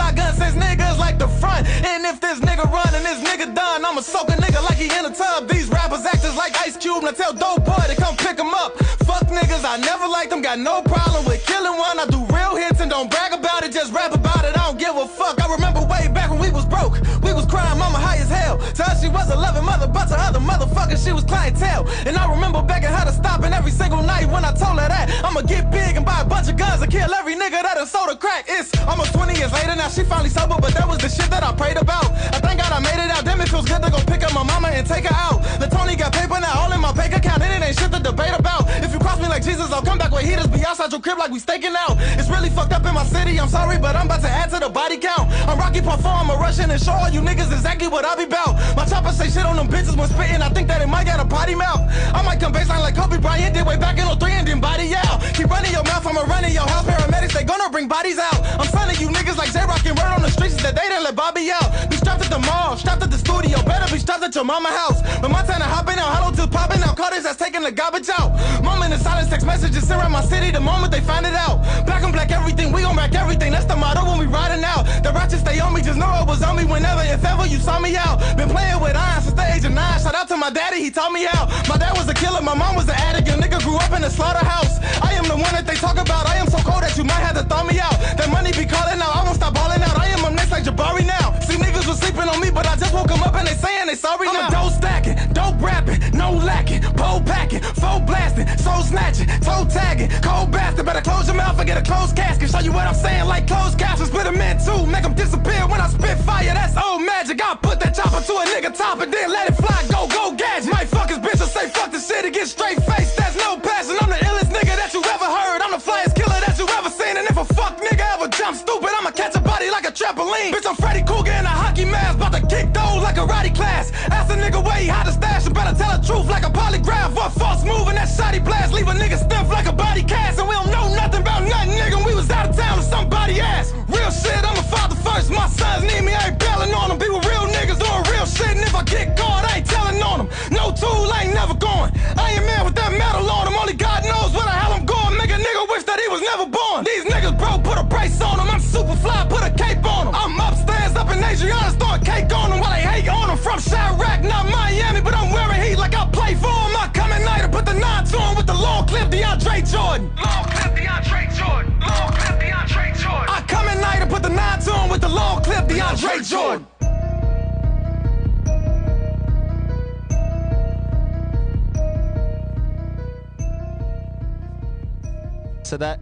Speaker 15: shotgun since niggas like the front. And if this nigga run and this nigga done, I'ma soak a nigga like he in a tub. These rappers actors like Ice Cube, now tell Dope Boy to come pick him up. Fuck niggas, I never liked them, got no problem with killing one. I do real hits and don't brag about it, just rap about it, I don't give a fuck. I remember way back when we was broke, we was crying, mama high as hell. To her she was a loving mother, but to other motherfuckers she was clientele. And I remember begging her to stop, and every single night when I told her that I'ma get big and buy a bunch of guns and kill every nigga that done sold a crack. It's almost 20 years later, now she finally sober, but that was the shit that I prayed about. I thank God I made it out, damn it feels good to go pick up my mama and take her out. The Tony got paper now all in my bank account, and it ain't shit to debate about. If you cross me like Jesus, I'll come back with heaters, be outside your crib like we staking out. It's really fucked up in my city, I'm sorry, but I'm about to add to the body count. I'm Rocky Part 4, I'm a Russian, and show all you niggas exactly what I be bout. My chopper say shit on them bitches when spitting, I think that it might got a potty mouth. I might come baseline like Kobe Bryant did way back in 03 and then body out. Keep running your mouth, I'ma run in your house, paramedics, they gonna bring bodies out. I'm signing you niggas like J-Rock and word on the streets that they didn't let Bobby out. Be strapped at the mall, strapped at the studio, better be strapped at your mama house. But Montana hopping out, hollow till popping out, Carter's ass taking the garbage out. Mama in the silence, text messages sent around my city the moment they find it out. Black on black everything, we gon' back everything, that's the motto when we riding out. The ratchet stay on me, just know it was on me whenever, if ever you saw me out. Been playing with iron since the age of 9, shout out to my daddy, he taught me how. My dad was a killer, my mom was an addict, your nigga grew up in a slaughterhouse. I am the one that they talk about, I am so cold that you might have to throw me out. That money be calling out, I won't stop balling out, I am up next like Jabari now. See niggas was sleeping on me, but I just woke them up and they saying they sorry now. I'm a dope stacking, dope rapping, no lacking, pole packing, foe blasting, soul snatching, toe tagging, cold bastard, better close your mouth and get a closed casket. Show you what I'm saying like closed captions, split them in two, make them disappear when I spit fire, that's old magic. I put that chopper to a nigga top and then let it fly, go, go gadget. Might fuck his bitch or say fuck the shit and get straight face, that's no passion. I'm the illest nigga that you ever heard, I'm the flyest killer that you ever seen. And if a fuck nigga ever jump stupid, I'ma catch a body like a trampoline. Bitch, I'm Freddy Krueger in a hockey mask, bout to kick those like a karate class. Ask a nigga where he hide the stash, you better tell the truth like a polygraph. What false move and that shoddy blast, leave a nigga stiff like a body cast. And we don't know nothing about nothing, nigga, we was out of town with somebody ass. Real shit, I'm a father first, my sons need me, I ain't bailing on them. Be with real niggas doing real shit, and if I get caught, I ain't telling on them. No tool, I ain't never going. I ain't man with that metal on him, only God knows where the hell I'm going. Make a nigga wish that he was never born. These niggas, bro, put a brace on him. I'm super fly, put a cape on him. I'm upstairs up in Adriana's throwing cake on him while they hate on him. From Chirac, not Miami, but I'm wearing heat like I play for him. I come at night and put the 9 to him with the long clip DeAndre Jordan. Long clip DeAndre Jordan. Long clip DeAndre Jordan. I come at night and put the 9 to him with the long clip DeAndre Jordan.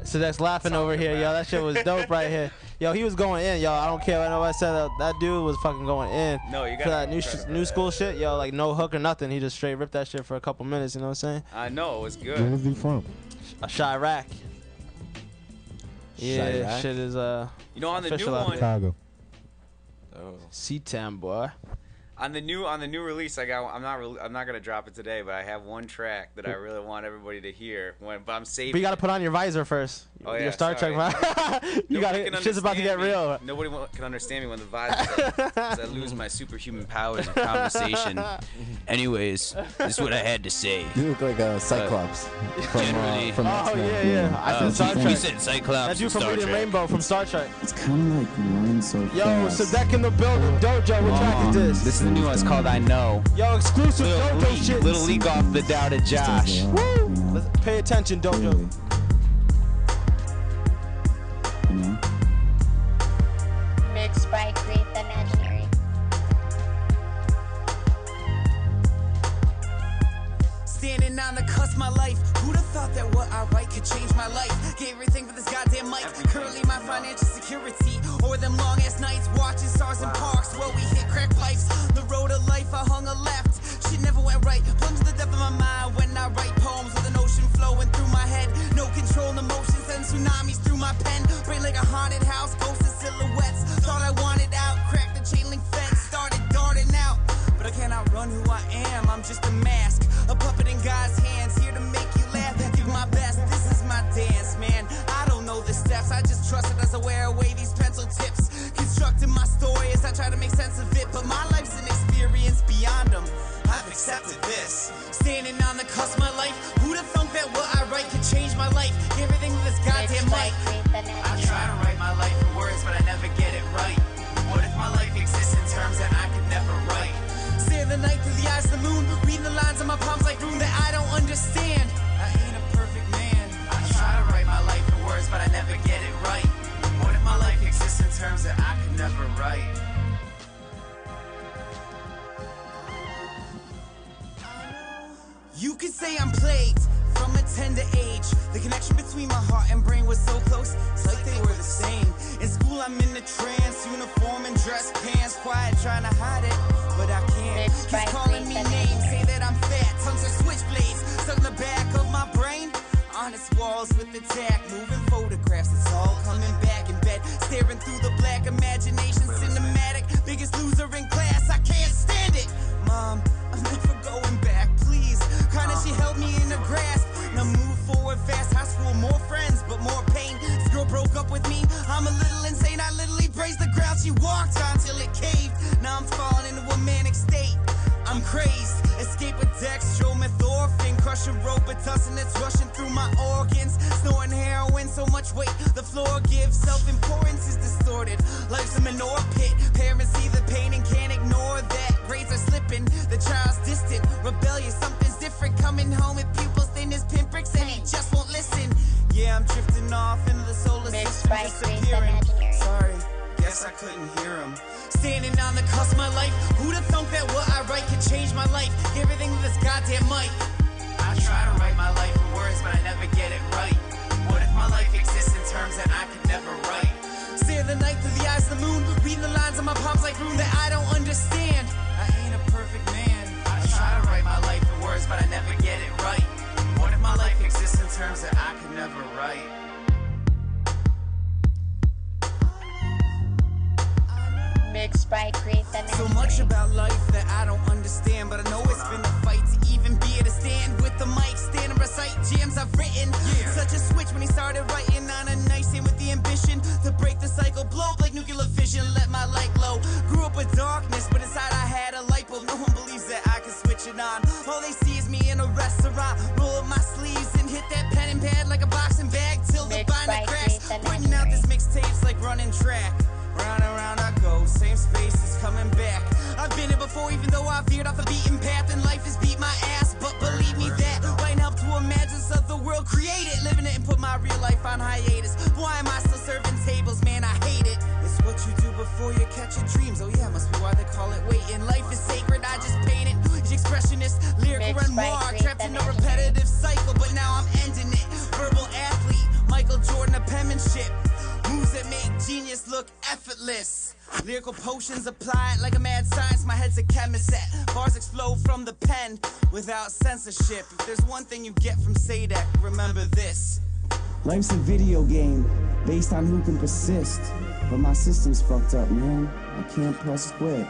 Speaker 1: Sadek's laughing over here, yo. That shit was dope right here. Yo, he was going in, yo. I don't care. I know I said that dude was fucking going in.
Speaker 3: No, you got
Speaker 1: for that new school shit, yo. Like no hook or nothing. He just straight ripped that shit for a couple minutes. You know what I'm saying?
Speaker 3: I know it was good.
Speaker 14: Where is he from?
Speaker 1: Chirac. Yeah,
Speaker 3: Chirac?
Speaker 1: shit is
Speaker 3: You know, on the new
Speaker 1: official out
Speaker 3: one.
Speaker 1: there.
Speaker 14: Chicago.
Speaker 3: Oh.
Speaker 1: C-Town, boy.
Speaker 3: On the new release, I'm not gonna drop it today, but I have one track that I really want everybody to hear. But I'm saving.
Speaker 1: But you gotta put on your visor first.
Speaker 3: Oh, yeah,
Speaker 1: your Star Trek. You
Speaker 3: Nobody
Speaker 1: gotta. Shit's about to get real.
Speaker 3: Nobody can understand me when the visor. Because I lose my superhuman powers of conversation. Anyways, this is what I had to say.
Speaker 16: You look like a Cyclops.
Speaker 3: Generally.
Speaker 16: From
Speaker 1: Oh yeah. I said Star Trek.
Speaker 3: We said Cyclops.
Speaker 1: That dude
Speaker 3: from
Speaker 1: from
Speaker 3: Star
Speaker 1: Reading
Speaker 3: Trek.
Speaker 1: Rainbow from Star Trek.
Speaker 17: It's kind of like running so
Speaker 1: Yo,
Speaker 17: fast.
Speaker 1: Sadek in the building. Dojo, what track is this?
Speaker 3: This is the new one. It's called I Know.
Speaker 1: Yo, exclusive Dojo shit.
Speaker 3: Little leak off the Doubted Josh.
Speaker 1: Woo! Let's pay attention, Dojo.
Speaker 18: Mixed by Create the Imaginary.
Speaker 4: Standing on the cusp of my life. Who'd have thought that what I write could change my life? Gave everything for this goddamn mic. Currently my financial security. Or them long ass nights watching stars in parks while we hit crack pipes. The road of life I hung a left. Shit never went right. Plunge to the depth of my mind when I write poems with an ocean flowing through my head. No control, emotions and tsunamis through my pen. Brain like a haunted house, ghosts and silhouettes. Thought I wanted out, cracked the chain link fence, started darting out. But I cannot run who I am, I'm just a mask. A puppet in God's hands, here to make you laugh. Give my best, this is my dance, man. I don't know the steps, I just trust it as I wear away these pencil tips. Constructing my story as I try to make sense of it. But my life's an experience beyond them. I've accepted this. Standing on the cusp of my life. Who'd have thunk that what I write could change my life? Everything with this goddamn mic. I try to write my life in words, but I never get it right. You could say I'm plagued from a tender age. The connection between my heart and brain was so close, it's like they were the same. In school I'm in the trance, uniform and dress pants, quiet trying to hide it, but I can't. Keep calling me names, say that I'm fat, tongues are switchblades, stuck in the back of my brain. Honest walls with the tack, moving photographs, it's all coming back in bed, staring through the black imagination cinematic. Biggest loser in class, I can't stand it. Mom, I'm never going back, please. Kinda she held me in the grasp. Now move forward fast, high school, more friends, but more pain. This girl broke up with me, I'm a little insane. I literally praised the ground she walked on till it caved. Now I'm falling into a manic state. I'm crazed, escape with dextromethorphan, crushing Robitussin that's rushing through my organs, snorting heroin, so much weight the floor gives, self-importance is distorted, life's a manure pit, parents see the pain and can't ignore that, grades are slipping, the child's distant, rebellious, something's different, coming home with pupils thin as pinpricks and he just won't listen, yeah I'm drifting off into the solar system, disappearing, sorry, guess I couldn't hear him. Standing on the cusp of my life, who'd have thunk that what I write could change my life? Everything with this goddamn mic. I try to write my life in words, but I never get it right. What if my life exists in terms that I could never write? Stare the night through the eyes of the moon, reading the lines on my palms like room that I don't understand. I ain't a perfect man. I try to write my life in words, but I never get it right. What if my life exists in terms that I could never write?
Speaker 18: Mixed by Great the
Speaker 4: So much about life that I don't understand, but I know it's been a fight to even be at a stand with the mic, stand and recite jams I've written. Such a switch when he started writing on a nightstand with the ambition to break the cycle, blow up like nuclear fission, let my light glow. Grew up with darkness, but inside I had a light bulb. No one believes that I can switch it on. All they see is me in a restaurant, roll up my sleeves and hit that pen and pad like a boxing bag till the binder cracks. Pointing out this mixtape's like running track. Round and round I go, same space is coming back. I've been here before, even though I veered off the beaten path, and life has beat my ass. But believe me, that might help to imagine stuff the world created, living it and put my real life on hiatus. Why am I still serving tables, man? I hate it. It's what you do before you catch your dreams. Oh yeah, must be why they call it waiting. Life is sacred, I just paint it. Expressionist, lyrical and more, trapped in a repetitive cycle, but now I'm ending it. Verbal athlete, Michael Jordan of penmanship. Moves that make genius look effortless. Lyrical potions applied like a mad science. My head's a chemist at. Bars explode from the pen without censorship. If there's one thing you get from Sadek, remember this.
Speaker 17: Life's a video game based on who can persist. But my system's fucked up, man. I can't press quit.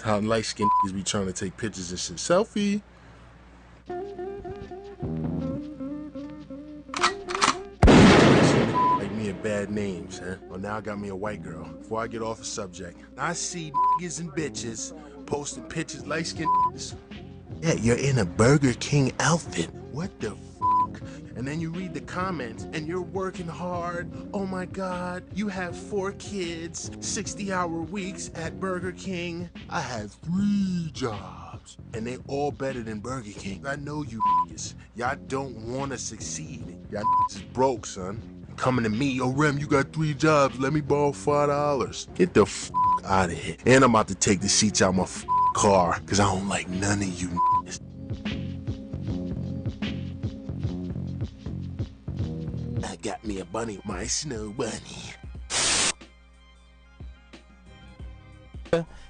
Speaker 16: How light-skinned niggas be trying to take pictures and shit. Selfie. Like me and bad names, huh? Well, now I got me a white girl. Before I get off the subject, I see niggas and bitches posting pictures light-skinned niggas. Yeah, you're in a Burger King outfit. What the fuck? And then you read the comments and you're working hard. Oh my God, you have 4 kids, 60-hour weeks at Burger King. I have 3 jobs and they all better than Burger King. I know you niggas. Y'all don't want to succeed. Y'all niggas is broke, son. Coming to me, yo Rem, you got 3 jobs. Let me borrow $5. Get the fuck out of here. And I'm about to take the seats out my car because I don't like none of you niggas. I got me a bunny, my snow bunny.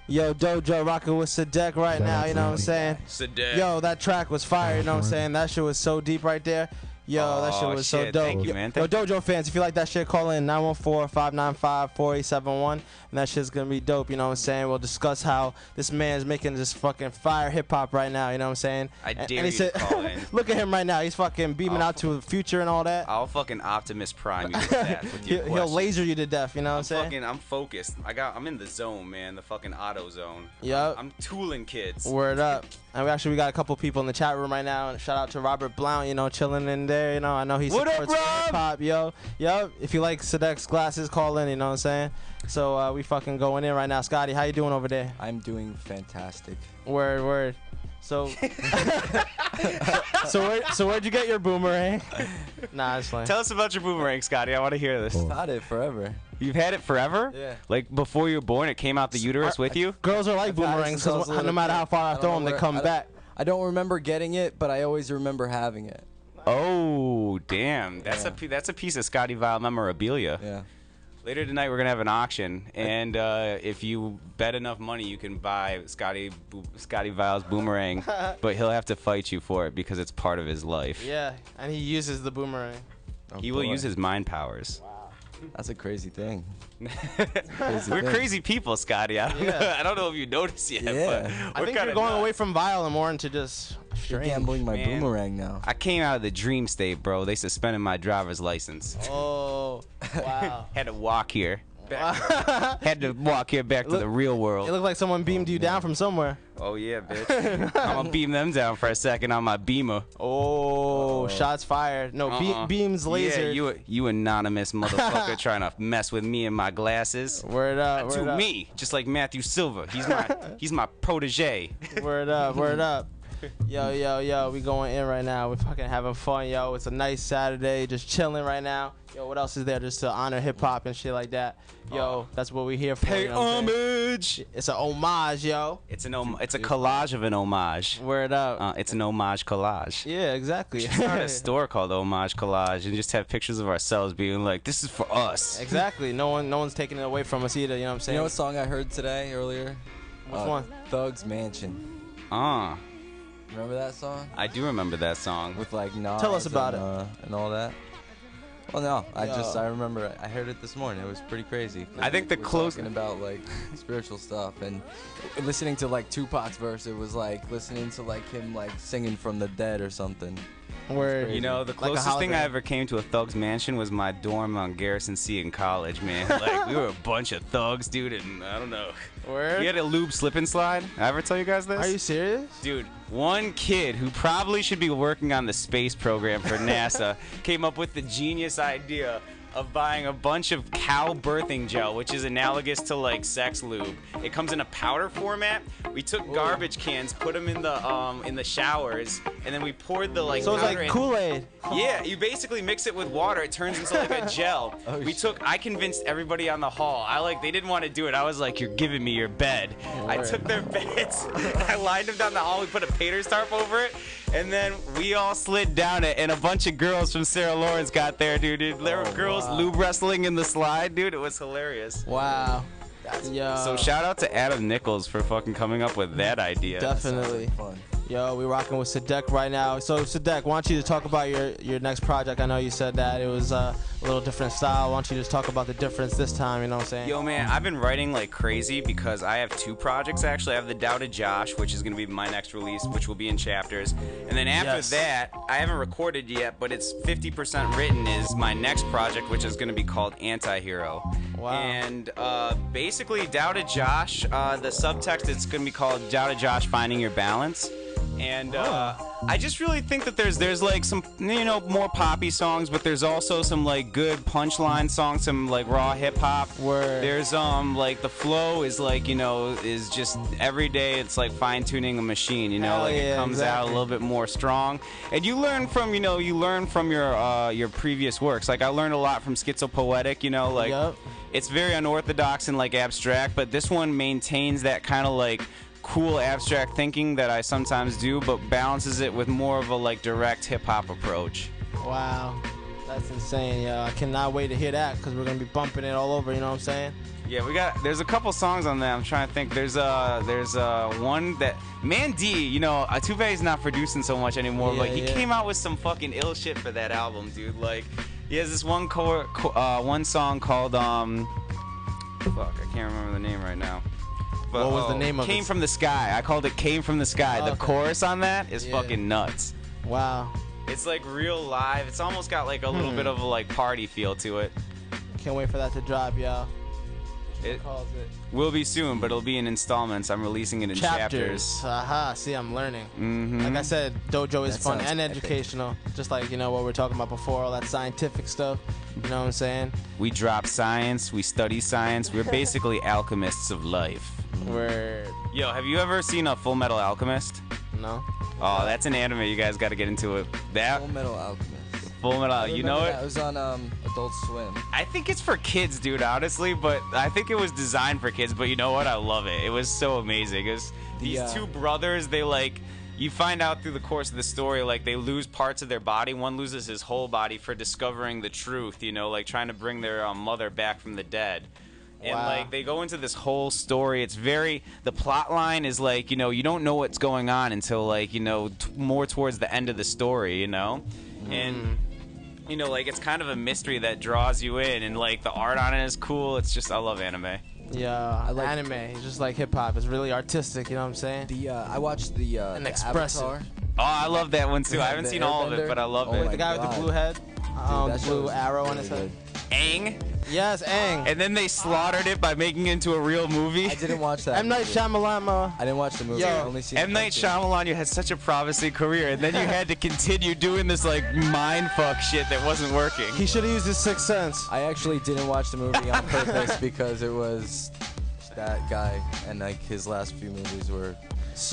Speaker 1: Yo, Dojo rocking with Sadek right now, you know what I'm saying?
Speaker 3: Sadek.
Speaker 1: Yo, that track was fire, you know what I'm saying? That shit was so deep right there. Yo, that shit was so dope.
Speaker 3: Thank you, man.
Speaker 1: Yo, Dojo fans, if you like that shit, call in 914-595-4871, and that shit's gonna be dope, you know what I'm saying? We'll discuss how this man's making this fucking fire hip-hop right now, you know what I'm saying?
Speaker 3: I dare
Speaker 1: and he
Speaker 3: you
Speaker 1: said,
Speaker 3: to call in.
Speaker 1: Look at him right now. He's fucking beaming out to the future and all that.
Speaker 3: I'll fucking Optimus Prime you to death with your
Speaker 1: He'll laser you to death, you know what I'm saying?
Speaker 3: I'm focused. I'm in the zone, man. The fucking auto zone.
Speaker 1: Yup.
Speaker 3: I'm tooling kids.
Speaker 1: Word up. And we got a couple people in the chat room right now. And shout out to Robert Blount, you know, chilling in there. You know, I know he
Speaker 3: What up,
Speaker 1: supports
Speaker 3: Rob?
Speaker 1: hip-hop, yo. If you like Sadek's glasses, call in, you know what I'm saying? So we fucking going in right now. Scotty, how you doing over there?
Speaker 2: I'm doing fantastic.
Speaker 1: Word. So, so where'd you get your boomerang? Nah, it's fine.
Speaker 3: Tell us about your boomerang, Scotty. I want to hear this.
Speaker 2: I've had it forever.
Speaker 3: You've had it forever?
Speaker 2: Yeah.
Speaker 3: Like before you were born, it came out the uterus with you?
Speaker 1: Girls are like boomerangs because no matter how far I throw them, they come back.
Speaker 2: I don't remember getting it, but I always remember having it.
Speaker 3: Oh, damn. That's a piece of Scotty Vile memorabilia.
Speaker 2: Yeah.
Speaker 3: Later tonight, we're going to have an auction, and if you bet enough money, you can buy Scotty Vile's boomerang, but he'll have to fight you for it because it's part of his life.
Speaker 1: Yeah, and he uses the boomerang.
Speaker 3: He will use his mind powers.
Speaker 2: Wow. That's a crazy thing.
Speaker 3: We're crazy people, Scotty. I don't know if you noticed yet, but
Speaker 1: I think you're going away from Vile and more into just
Speaker 2: You're gambling my boomerang now.
Speaker 3: I came out of the dream state, bro. They suspended my driver's license.
Speaker 1: Oh, wow.
Speaker 3: Had to walk here. Had to walk here back to the real world.
Speaker 1: It looked like someone beamed you down from somewhere.
Speaker 3: Oh, yeah, bitch. I'm going to beam them down for a second on my beamer.
Speaker 1: Oh, shots fired. No, beams laser.
Speaker 3: Yeah, you anonymous motherfucker trying to mess with me and my glasses.
Speaker 1: Word up,
Speaker 3: Not
Speaker 1: word
Speaker 3: to
Speaker 1: up.
Speaker 3: me, just like Matthew Silva. He's my protege.
Speaker 1: Word up, word up. Yo, we going in right now. We're fucking having fun, yo. It's a nice Saturday, just chilling right now. Yo, what else is there just to honor hip-hop and shit like that? Yo, that's what we're here for.
Speaker 3: Pay
Speaker 1: you know what I'm saying?
Speaker 3: homage.
Speaker 1: It's an homage, yo.
Speaker 3: It's a collage of an homage.
Speaker 1: Word up.
Speaker 3: It's an homage collage.
Speaker 1: Yeah, exactly.
Speaker 3: We should start a store called Homage Collage and just have pictures of ourselves being like, this is for us.
Speaker 1: Exactly. No one's taking it away from us either, you know what I'm saying?
Speaker 2: You know what song I heard today, earlier?
Speaker 1: Which one?
Speaker 2: Thug's Mansion. Remember that song?
Speaker 3: I do remember that song.
Speaker 2: With like Nas.
Speaker 1: Tell us about
Speaker 2: and all that. Well, no, I remember I heard it this morning. It was pretty crazy.
Speaker 3: I think the
Speaker 2: talking about like spiritual stuff and listening to like Tupac's verse. It was like listening to like him like singing from the dead or something.
Speaker 1: Word.
Speaker 3: You know, the closest thing I ever came to a thug's mansion was my dorm on Garrison C in college, man. Like, we were a bunch of thugs, dude, and I don't know.
Speaker 1: Word?
Speaker 3: We had a lube slip and slide. I ever tell you guys this?
Speaker 1: Are you serious?
Speaker 3: Dude, one kid who probably should be working on the space program for NASA came up with the genius idea of buying a bunch of cow birthing gel, which is analogous to like sex lube. It comes in a powder format. We took garbage cans, put them in the showers, and then we poured the like.
Speaker 1: So it's
Speaker 3: powder
Speaker 1: like
Speaker 3: in.
Speaker 1: Kool-Aid.
Speaker 3: Yeah, you basically mix it with water. It turns into like a gel. I convinced everybody on the hall. They didn't want to do it. I was like, you're giving me your bed. I took their beds. I lined them down the hall. We put a pater tarp over it. And then we all slid down it, and a bunch of girls from Sarah Lawrence got there, dude. There were girls lube wrestling in the slide, dude. It was hilarious.
Speaker 1: Wow.
Speaker 3: So shout out to Adam Nichols for fucking coming up with that idea.
Speaker 1: Definitely. Yo, we rocking with Sadek right now. So Sadek, why don't you just talk about your next project? I know you said that it was a little different style. Why don't you just talk about the difference this time? You know what I'm saying?
Speaker 3: Yo, man, I've been writing like crazy because I have two projects actually. I have the Doubted Josh, which is gonna be my next release, which will be in chapters, and then after that, I haven't recorded yet, but it's 50% written. Is my next project, which is gonna be called Anti-Hero.
Speaker 1: Wow.
Speaker 3: And basically, Doubted Josh, the subtext, it's gonna be called Doubted Josh Finding Your Balance. And I just really think that there's like some, you know, more poppy songs, but there's also some like good punchline songs, some like raw hip hop. There's like the flow is like, you know, is just every day it's like fine tuning a machine, you know, like it comes out a little bit more strong. And you learn from your previous works. Like I learned a lot from Schizopoetic, you know, like it's very unorthodox and like abstract, but this one maintains that kind of like cool abstract thinking that I sometimes do, but balances it with more of a like direct hip-hop approach.
Speaker 1: Wow, that's insane, yo. I cannot wait to hear that because we're gonna be bumping it all over, you know what I'm saying?
Speaker 3: Yeah, there's a couple songs on there. I'm trying to think. There's one that Man D, you know, Tuve's not producing so much anymore, but he came out with some fucking ill shit for that album, dude. Like he has this one song called fuck, I can't remember the name right now. But,
Speaker 1: what was the name of it?
Speaker 3: Came From the Sky. I called it Came From the Sky. The chorus on that is fucking nuts.
Speaker 1: Wow.
Speaker 3: It's like real live. It's almost got like a little bit of a like party feel to it.
Speaker 1: Can't wait for that to drop, y'all.
Speaker 3: It will be soon, but it'll be in installments. I'm releasing it in chapters.
Speaker 1: Aha, see, I'm learning. Like I said, Dojo is fun and educational. Just like, you know, what we were talking about before, all that scientific stuff. You know what I'm saying?
Speaker 3: We drop science. We study science. We're basically alchemists of life.
Speaker 1: Word.
Speaker 3: Yo, have you ever seen a Full Metal Alchemist?
Speaker 1: No.
Speaker 3: Oh, that's an anime. You guys got to get into it. That
Speaker 2: Full Metal Alchemist.
Speaker 3: Full Metal. You know it?
Speaker 2: It was on Adult Swim.
Speaker 3: I think it's for kids, dude, honestly, but I think it was designed for kids, but you know what? I love it. It was so amazing. It's these two brothers, they you find out through the course of the story, like they lose parts of their body. One loses his whole body for discovering the truth, you know, like trying to bring their mother back from the dead. And like they go into this whole story. It's the plot line is like, you know, you don't know what's going on until like, you know, more towards the end of the story, you know? And you know, like it's kind of a mystery that draws you in, and like the art on it is cool. It's just, I love anime.
Speaker 1: Yeah, I like anime. It's just like hip hop. It's really artistic. You know what I'm saying?
Speaker 2: I watched the
Speaker 1: expressive.
Speaker 2: Avatar.
Speaker 3: Oh, I love that one too. I haven't seen all of it, but I love it.
Speaker 1: The guy with the blue head, the blue arrow on his head.
Speaker 3: Aang?
Speaker 1: Yes, Aang.
Speaker 3: And then they slaughtered it by making it into a real movie.
Speaker 2: I didn't watch that.
Speaker 1: M. Night Shyamalan.
Speaker 2: I didn't watch the movie. I only seen
Speaker 3: M. Night Shyamalan, you had such a promising career, and then you had to continue doing this like mind fuck shit that wasn't working.
Speaker 1: He should have used his sixth sense.
Speaker 2: I actually didn't watch the movie on purpose because it was that guy, and like his last few movies were it's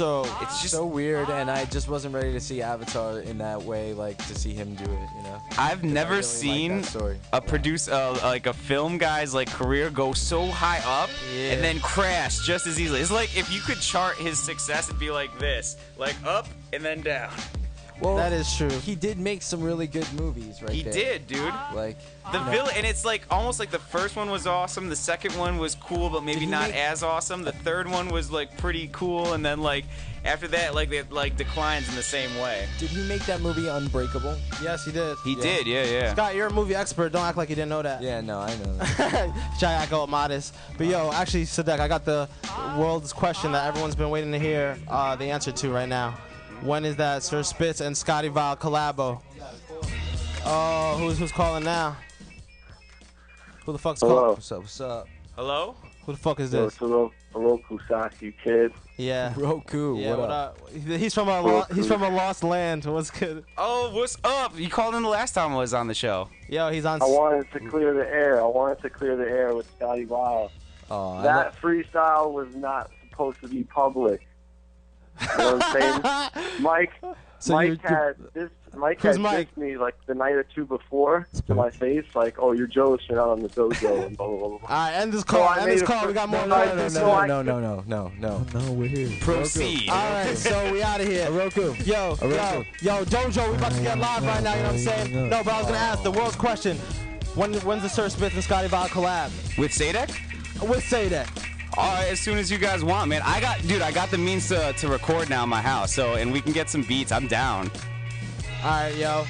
Speaker 2: just so weird, and I just wasn't ready to see Avatar in that way, like to see him do it, you know.
Speaker 3: I've never seen a film guy's like career go so high up and then crash just as easily. It's like if you could chart his success, it'd be like this, like up and then down.
Speaker 2: Well,
Speaker 1: that is true.
Speaker 2: He did make some really good movies, right?
Speaker 3: He did, dude.
Speaker 2: Like
Speaker 3: the villain, and it's like almost like the first one was awesome. The second one was cool, but maybe not as awesome. The third one was like pretty cool, and then like after that, like it like declines in the same way.
Speaker 2: Did he make that movie Unbreakable?
Speaker 1: Yes, he did.
Speaker 3: He did, yeah.
Speaker 1: Scott, you're a movie expert. Don't act like you didn't know that.
Speaker 2: Yeah, no, I know that.
Speaker 1: Try to act all modest. But yo, actually, Sadek, I got the world's question that everyone's been waiting to hear the answer to right now. When is that Sir Spitz and Scotty Val collabo? Oh, who's calling now? Who the fuck's calling?
Speaker 2: What's up?
Speaker 3: Hello?
Speaker 1: Who the fuck is this?
Speaker 19: Hello, Kusaki kid.
Speaker 1: Yeah.
Speaker 2: Roku.
Speaker 1: Yeah, what up? He's from a lost land. What's good?
Speaker 3: Oh, what's up? You called in the last time I was on the show.
Speaker 1: Yo, he's on.
Speaker 19: I wanted to clear the air. With Scotty Val.
Speaker 2: Oh,
Speaker 19: that freestyle was not supposed to be public. You know what I'm saying? Mike had dissed me like the night or two before to my face, like, "Oh, you're jealous you're not on the dojo." And blah blah blah.
Speaker 1: All right, end this call. We got more.
Speaker 2: No,
Speaker 14: we're here.
Speaker 3: Proceed.
Speaker 1: All right, so we out of here.
Speaker 14: Roku.
Speaker 1: Yo, Dojo, we about to get live right now. You know what I'm saying? No, but I was gonna ask the world's question: when's the Sir Smith and Scotty Val collab?
Speaker 3: With Sadek?
Speaker 1: With Sadek.
Speaker 3: All right, as soon as you guys want, man. I got the means to record now in my house, and we can get some beats. I'm down.
Speaker 1: All right, yo.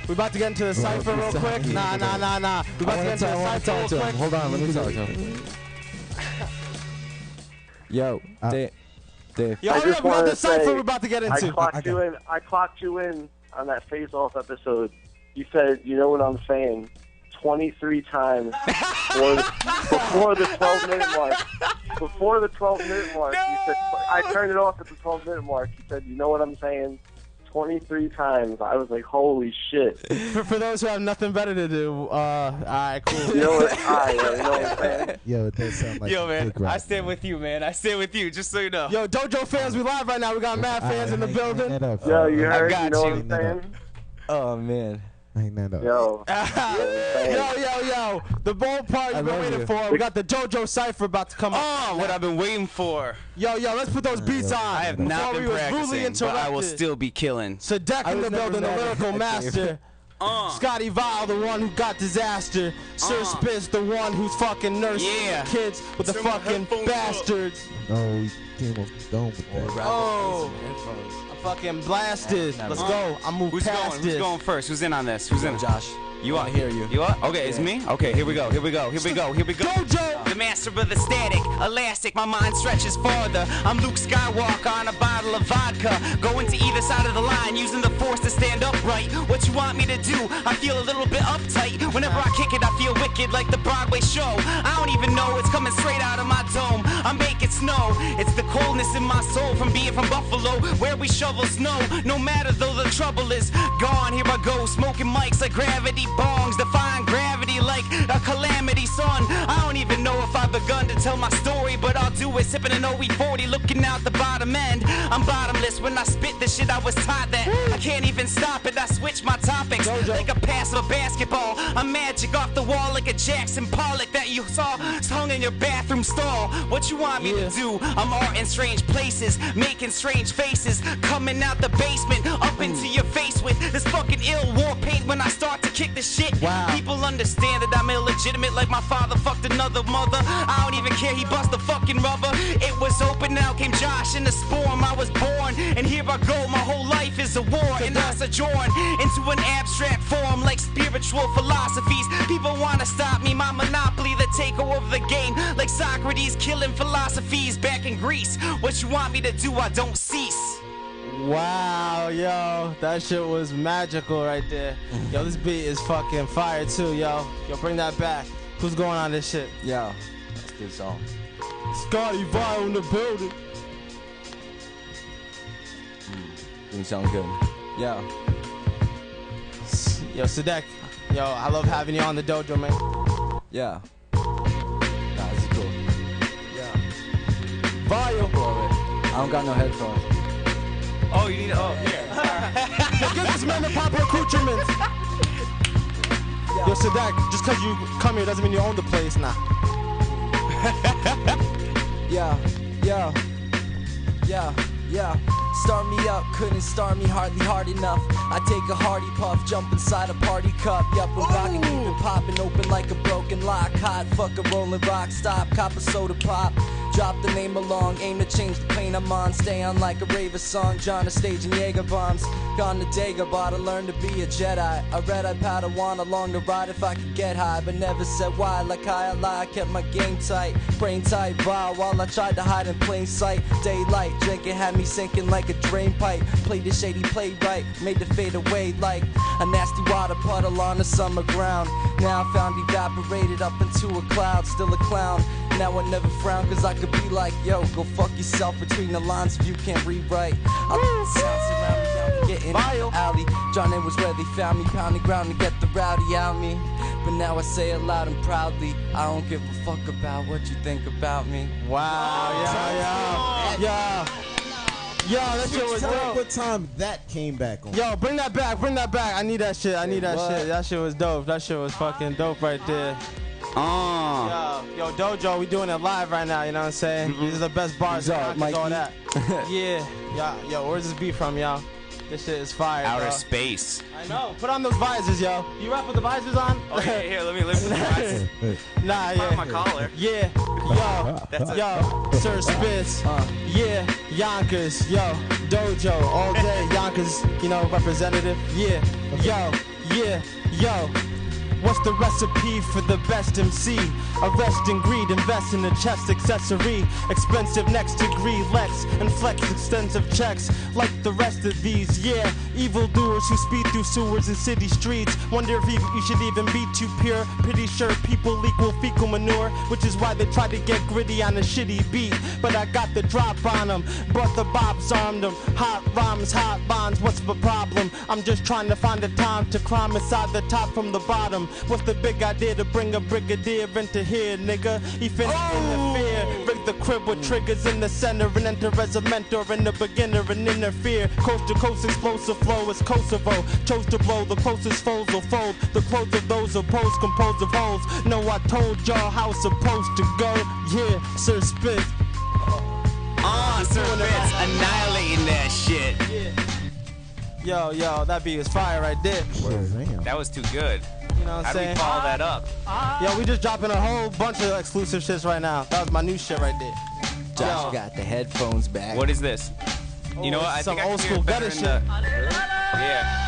Speaker 1: We about to get into the cipher real quick. Nah. We about to get into the cipher real quick.
Speaker 14: Hold on, let me talk to him.
Speaker 2: Yo, Dave.
Speaker 1: Yo, hurry up, we got the cipher we're about to get into.
Speaker 19: I clocked you in on that face-off episode. You said, you know what I'm saying, 23 times before the 12-minute mark. Before the 12-minute mark, you said, I turned it off at the 12-minute mark. You said, you know what I'm saying, 23 times. I was like, holy shit.
Speaker 1: For those who have nothing better to do, all right, cool.
Speaker 19: You know what I'm saying?
Speaker 14: Yo, it does sound like
Speaker 3: yo, man,
Speaker 14: big rap.
Speaker 3: I stand with you, man. I stand with you, just so you know.
Speaker 1: Yo, Dojo fans, we live right now. We got mad fans in the building.
Speaker 19: Yo, you heard?
Speaker 3: I got
Speaker 19: you know what I'm saying?
Speaker 2: Oh, man.
Speaker 14: Hang that up.
Speaker 19: Yo.
Speaker 1: Yo. The bold part you've been waiting for. We got the Dojo Cypher about to come up.
Speaker 3: Oh, what I've been waiting for.
Speaker 1: Yo, let's put those beats on.
Speaker 3: I have not been practicing, but I will still be killing.
Speaker 1: Sadek in the building, the lyrical master. Scotty Val, the one who got disaster. Sir Spitz, the one who's fucking nursing kids with the fucking bastards.
Speaker 14: Oh, we came off the dome with that.
Speaker 1: Oh. Fucking blasted. Let's go. I'm moving past this.
Speaker 3: Who's going first? Who's in on this? Who's in?
Speaker 2: Josh.
Speaker 3: You are.
Speaker 2: I hear you.
Speaker 3: You are? Okay, it's me? Okay, here we go.
Speaker 1: Dojo!
Speaker 3: The master of the static, elastic, my mind stretches farther. I'm Luke Skywalker on a bottle of vodka. Going to either side of the line, using the force to stand upright. What you want me to do? I feel a little bit uptight. Whenever I kick it, I feel wicked like the Broadway show. I don't even know it's coming straight out of my dome. I'm making snow. It's the coldness in my soul from being from Buffalo, where we shovel snow. No matter though the trouble is gone, here I go, smoking mics like gravity bongs, defying gravity like a calamity, son. I don't even know if I've begun to tell my story, but I'll
Speaker 4: do is sipping an OE40, looking out the bottom end. I'm bottomless when I spit the shit. I was taught that I can't even stop it. I switch my topics like a pass of a basketball. I'm magic off the wall like a Jackson Pollock that you saw hung in your bathroom stall. What you want me to do? I'm art in strange places, making strange faces, coming out the basement, up into your face with this fucking ill war paint. When I start to kick the shit, people understand that I'm illegitimate, like my father fucked another mother. I don't even care, he bust the fucking rubber. It was open, now came Josh in the storm. I was born, and here I go. My whole life is a war, and I sojourn into an abstract form like spiritual philosophies. People wanna stop me, my monopoly, the takeover of the game, like Socrates killing philosophies back in Greece. What you want me to do, I don't cease.
Speaker 1: Wow, yo, that shit was magical right there. Yo, this beat is fucking fire too, yo. Yo, bring that back. Who's going on this shit?
Speaker 2: Yo, that's a good song.
Speaker 1: Scotty Vile in the building.
Speaker 2: Didn't sound good. Yeah.
Speaker 1: Yo, Sadek. Yo, I love having you on the dojo, man.
Speaker 2: Yeah. Nah, this is cool. Yeah.
Speaker 1: Vile.
Speaker 2: I don't got no headphones.
Speaker 3: Oh, you need to, here.
Speaker 1: Yo, give this man the proper accoutrements. Yo, Sadek, just because you come here doesn't mean you own the place now.
Speaker 2: Yeah. Start me up, couldn't start me hardly hard enough. I take a hearty puff, jump inside a party cup. Yup, I'm rockin', keep it poppin', open like a broken lock. Hot, fuck a rollin' rock, stop, cop a soda pop. Drop the name along, aim to change the plane I'm on. Stay on like a raver song, John a stage and Jaeger bombs. Gone to Dagobah to learn to be a Jedi. A red-eyed Padawan along the ride if I could get high, but never said why. Like I lie, I kept my game tight, brain tight, wow. While I tried to hide in plain sight, daylight drinking had me sinking like a drain pipe. Played the shady play right, made it fade away like a nasty water puddle on the summer ground. Now I found evaporated up into a cloud, still a clown. Now I never frown, cause I could be like, yo, go fuck yourself between the lines if you can't rewrite. I let the sound surround me, now we get in the alley. John N was where they found me, pounding ground to get the rowdy out me. But now I say it loud and proudly, I don't give a fuck about what you think about me.
Speaker 1: Wow, yeah. Yo, that shit was
Speaker 14: Tell me
Speaker 1: dope.
Speaker 14: what time that came back on.
Speaker 1: Yo, bring that back. I need that shit. Shit. That shit was dope. That shit was fucking dope right there. Yo, Dojo, we doing it live right now, you know what I'm saying? These are the best bars, all that. Yeah. Yo, where's this beat from, y'all? This shit is fire,
Speaker 3: Outer
Speaker 1: bro.
Speaker 3: space.
Speaker 1: I know. Put on those visors, yo. You rap with the visors on?
Speaker 3: Okay, here, let me put the visors.
Speaker 1: Nah, yeah.
Speaker 3: My collar.
Speaker 1: Yeah, yo, Sir Spitz, yeah, Yonkers, yo, Dojo, all day, Yonkers, you know, representative, yeah, yo. What's the recipe for the best MC? Arrest and greed, invest in a chest accessory. Expensive next degree, Lex, and flex extensive checks. Like the rest of these, yeah. Evildoers who speed through sewers and city streets. Wonder if you should even be too pure. Pretty sure people equal fecal manure, which is why they try to get gritty on a shitty beat. But I got the drop on them, brought the bobs armed them. Hot rhymes, hot bonds, what's the problem? I'm just trying to find the time to climb inside the top from the bottom. What's the big idea to bring a brigadier into here, nigga? He finna interfere. Rig the crib with triggers in the center and enter as a mentor and a beginner and interfere. Coast to coast explosive flow is Kosovo. Chose to blow, the closest foes will fold. The clothes of those opposed composed of holes. No, I told y'all how it's supposed to go. Yeah, Sir Spitz.
Speaker 3: Sir Spitz, annihilating that shit.
Speaker 1: Yo, that beat is fire right there.
Speaker 3: That was too good.
Speaker 1: You know what I'm saying?
Speaker 3: How do we follow that up?
Speaker 1: Yo, we just dropping a whole bunch of exclusive shits right now. That was my new shit right there.
Speaker 2: Josh got the headphones back.
Speaker 3: What is this? You know what? I
Speaker 1: some
Speaker 3: think I
Speaker 1: old
Speaker 3: can
Speaker 1: school
Speaker 3: hear it better
Speaker 1: better
Speaker 3: in
Speaker 1: shit.
Speaker 3: Yeah.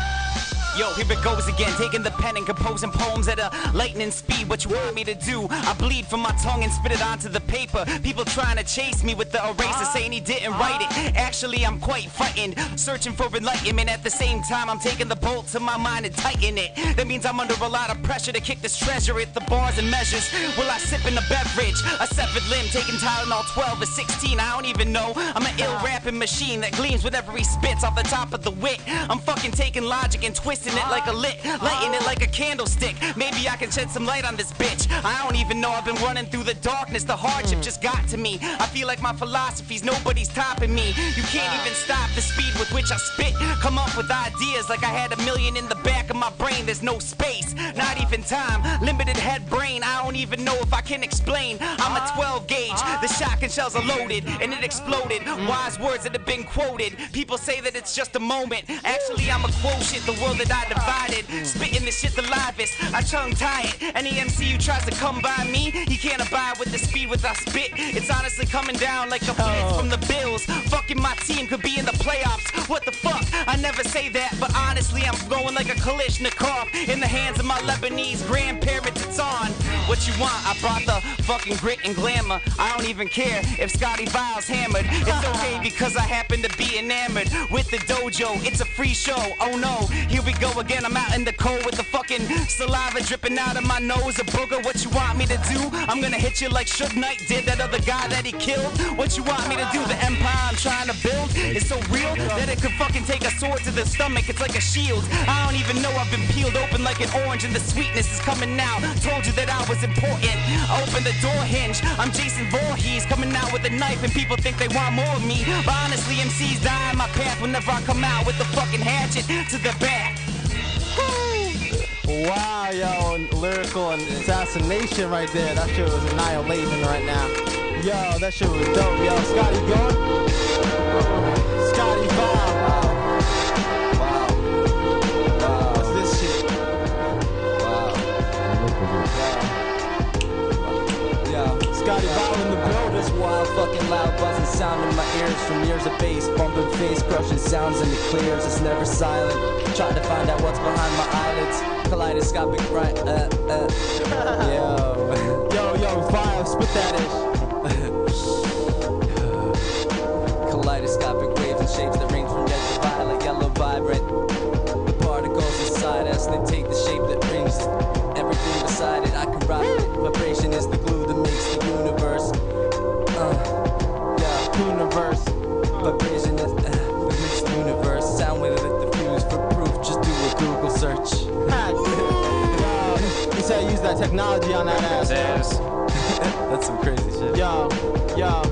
Speaker 4: Yo, here it goes again, taking the pen and composing poems at a lightning speed. What you want me to do? I bleed from my tongue and spit it onto the paper. People trying to chase me with the eraser, saying he didn't write it. Actually, I'm quite frightened, searching for enlightenment. At the same time, I'm taking the bolt to my mind and tighten it. That means I'm under a lot of pressure to kick this treasure at the bars and measures. Will I sip in a beverage? A severed limb, taking Tylenol 12 or 16, I don't even know. I'm an ill rapping machine that gleams whenever he spits off the top of the wit. I'm fucking taking logic and twisting lighting it like a lighting it like a candlestick. Maybe I can shed some light on this bitch. I don't even know I've been running through the darkness. The hardship just got to me. I feel like my philosophy's nobody's topping me. You can't even stop the speed with which I spit. Come up with ideas like I had a million in the back of my brain. There's no space, not even time. Limited head brain, I don't even know if I can explain. I'm a 12 gauge, the shotgun shells are loaded and it exploded. Wise words that have been quoted. People say that it's just a moment. Actually, I'm a quotient, the world that I divided. Spitting this shit the livest, I tongue tie it. Any MC who tries to come by me, he can't abide with the speed with I spit. It's honestly coming down like a blitz from the Bills. Fucking my team could be in the playoffs. What the fuck? I never say that, but honestly, I'm going like a Kalashnikov in the hands of my Lebanese grandparents. It's on. What you want? I brought the fucking grit and glamour. I don't even care if Scotty Vile's hammered. It's okay because I happen to be enamored with the dojo. It's a free show. Oh no, here we go again. I'm out in the cold with the fucking saliva dripping out of my nose. A booger, what you want me to do? I'm gonna hit you like Suge Knight did that other guy that he killed. What you want me to do? The empire I'm trying to build is so real that it could fucking take a sword to the stomach. It's like a shield. I don't even know I've been peeled open like an orange and the sweetness is coming now. Told you that I was important. Open the door hinge. I'm Jason Voorhees coming out with a knife and people think they want more of me. But honestly, MCs die in my path whenever I come out with the fucking hatchet to the back.
Speaker 1: Wow, yo, lyrical and assassination right there. That shit was annihilation right now. Yo, that shit was dope, yo. Scotty going? Scotty Vile.
Speaker 2: Wow.
Speaker 1: What's this shit?
Speaker 2: Yeah.
Speaker 1: Scotty Vile in the building.
Speaker 2: This wild fucking loud buzzing sound in my ears from years of bass, bumping face, crushing sounds and it clears. It's never silent. Trying to find out what's behind my eyelids. Kaleidoscopic bright.
Speaker 1: Yo, Vile, spit that ish.
Speaker 2: Kaleidoscopic waves and shapes that range from red to violet, yellow, vibrant. The particles inside us, they take the shape that brings everything beside it. I can rock it. Vibration is the glue that makes the universe.
Speaker 1: Universe.
Speaker 2: Vibration is that makes the universe. Sound wave that diffuse for proof. Just do a Google search.
Speaker 1: He said use that technology on that ass.
Speaker 2: That's some crazy shit.
Speaker 1: Yo, yeah.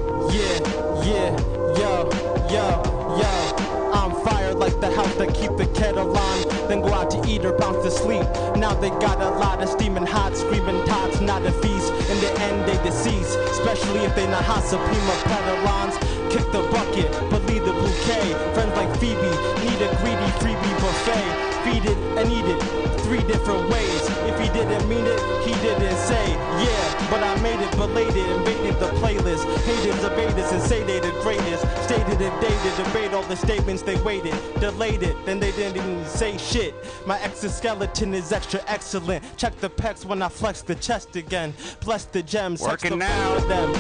Speaker 1: I'm fired like the house that keep the kettle on. Then go out to eat or bounce to sleep. Now they got a lot of steaming hot, screaming tots, not a feast. In the end they deceased, especially if they not hot Suprema pedalons. Kick the bucket, but leave the bouquet. Friends like Phoebe need a greedy freebie buffet. Feed it and eat it 3 different ways. If he didn't mean it, he didn't say. Yeah, but I made it belated, invaded the playlist. Haters evade us and say they the greatest. Stated and dated, debate all the statements they waited. Delayed it, then they didn't even say shit. My exoskeleton is extra excellent. Check the pecs when I flex the chest again. Bless the gems,
Speaker 3: working now.
Speaker 1: Them.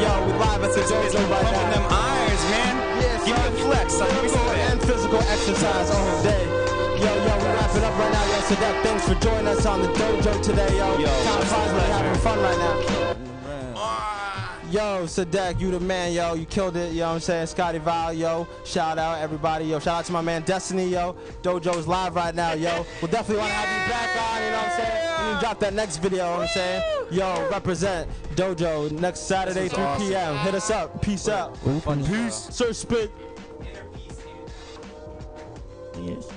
Speaker 1: Yo, we live at the dojo right now.
Speaker 3: Them irons, man.
Speaker 1: Yeah,
Speaker 3: give me a flex.
Speaker 1: Physical and physical exercise all day. Yo, we wrapping up right now, yo. Sadek, thanks for joining us on the dojo today, yo. Time flies, we're having fun right now. Yo, Sadek, you the man, yo. You killed it, you know what I'm saying? Scotty Vile, yo. Shout out, everybody, yo. Shout out to my man Destiny, yo. Dojo's live right now, yo. We'll definitely want to have you back on, you know what I'm saying? When you drop that next video, you know what I'm saying? Yo, represent Dojo next Saturday, 3 p.m. Hit us up. Peace out.
Speaker 7: Peace.
Speaker 1: Sir Spit.
Speaker 14: Yes.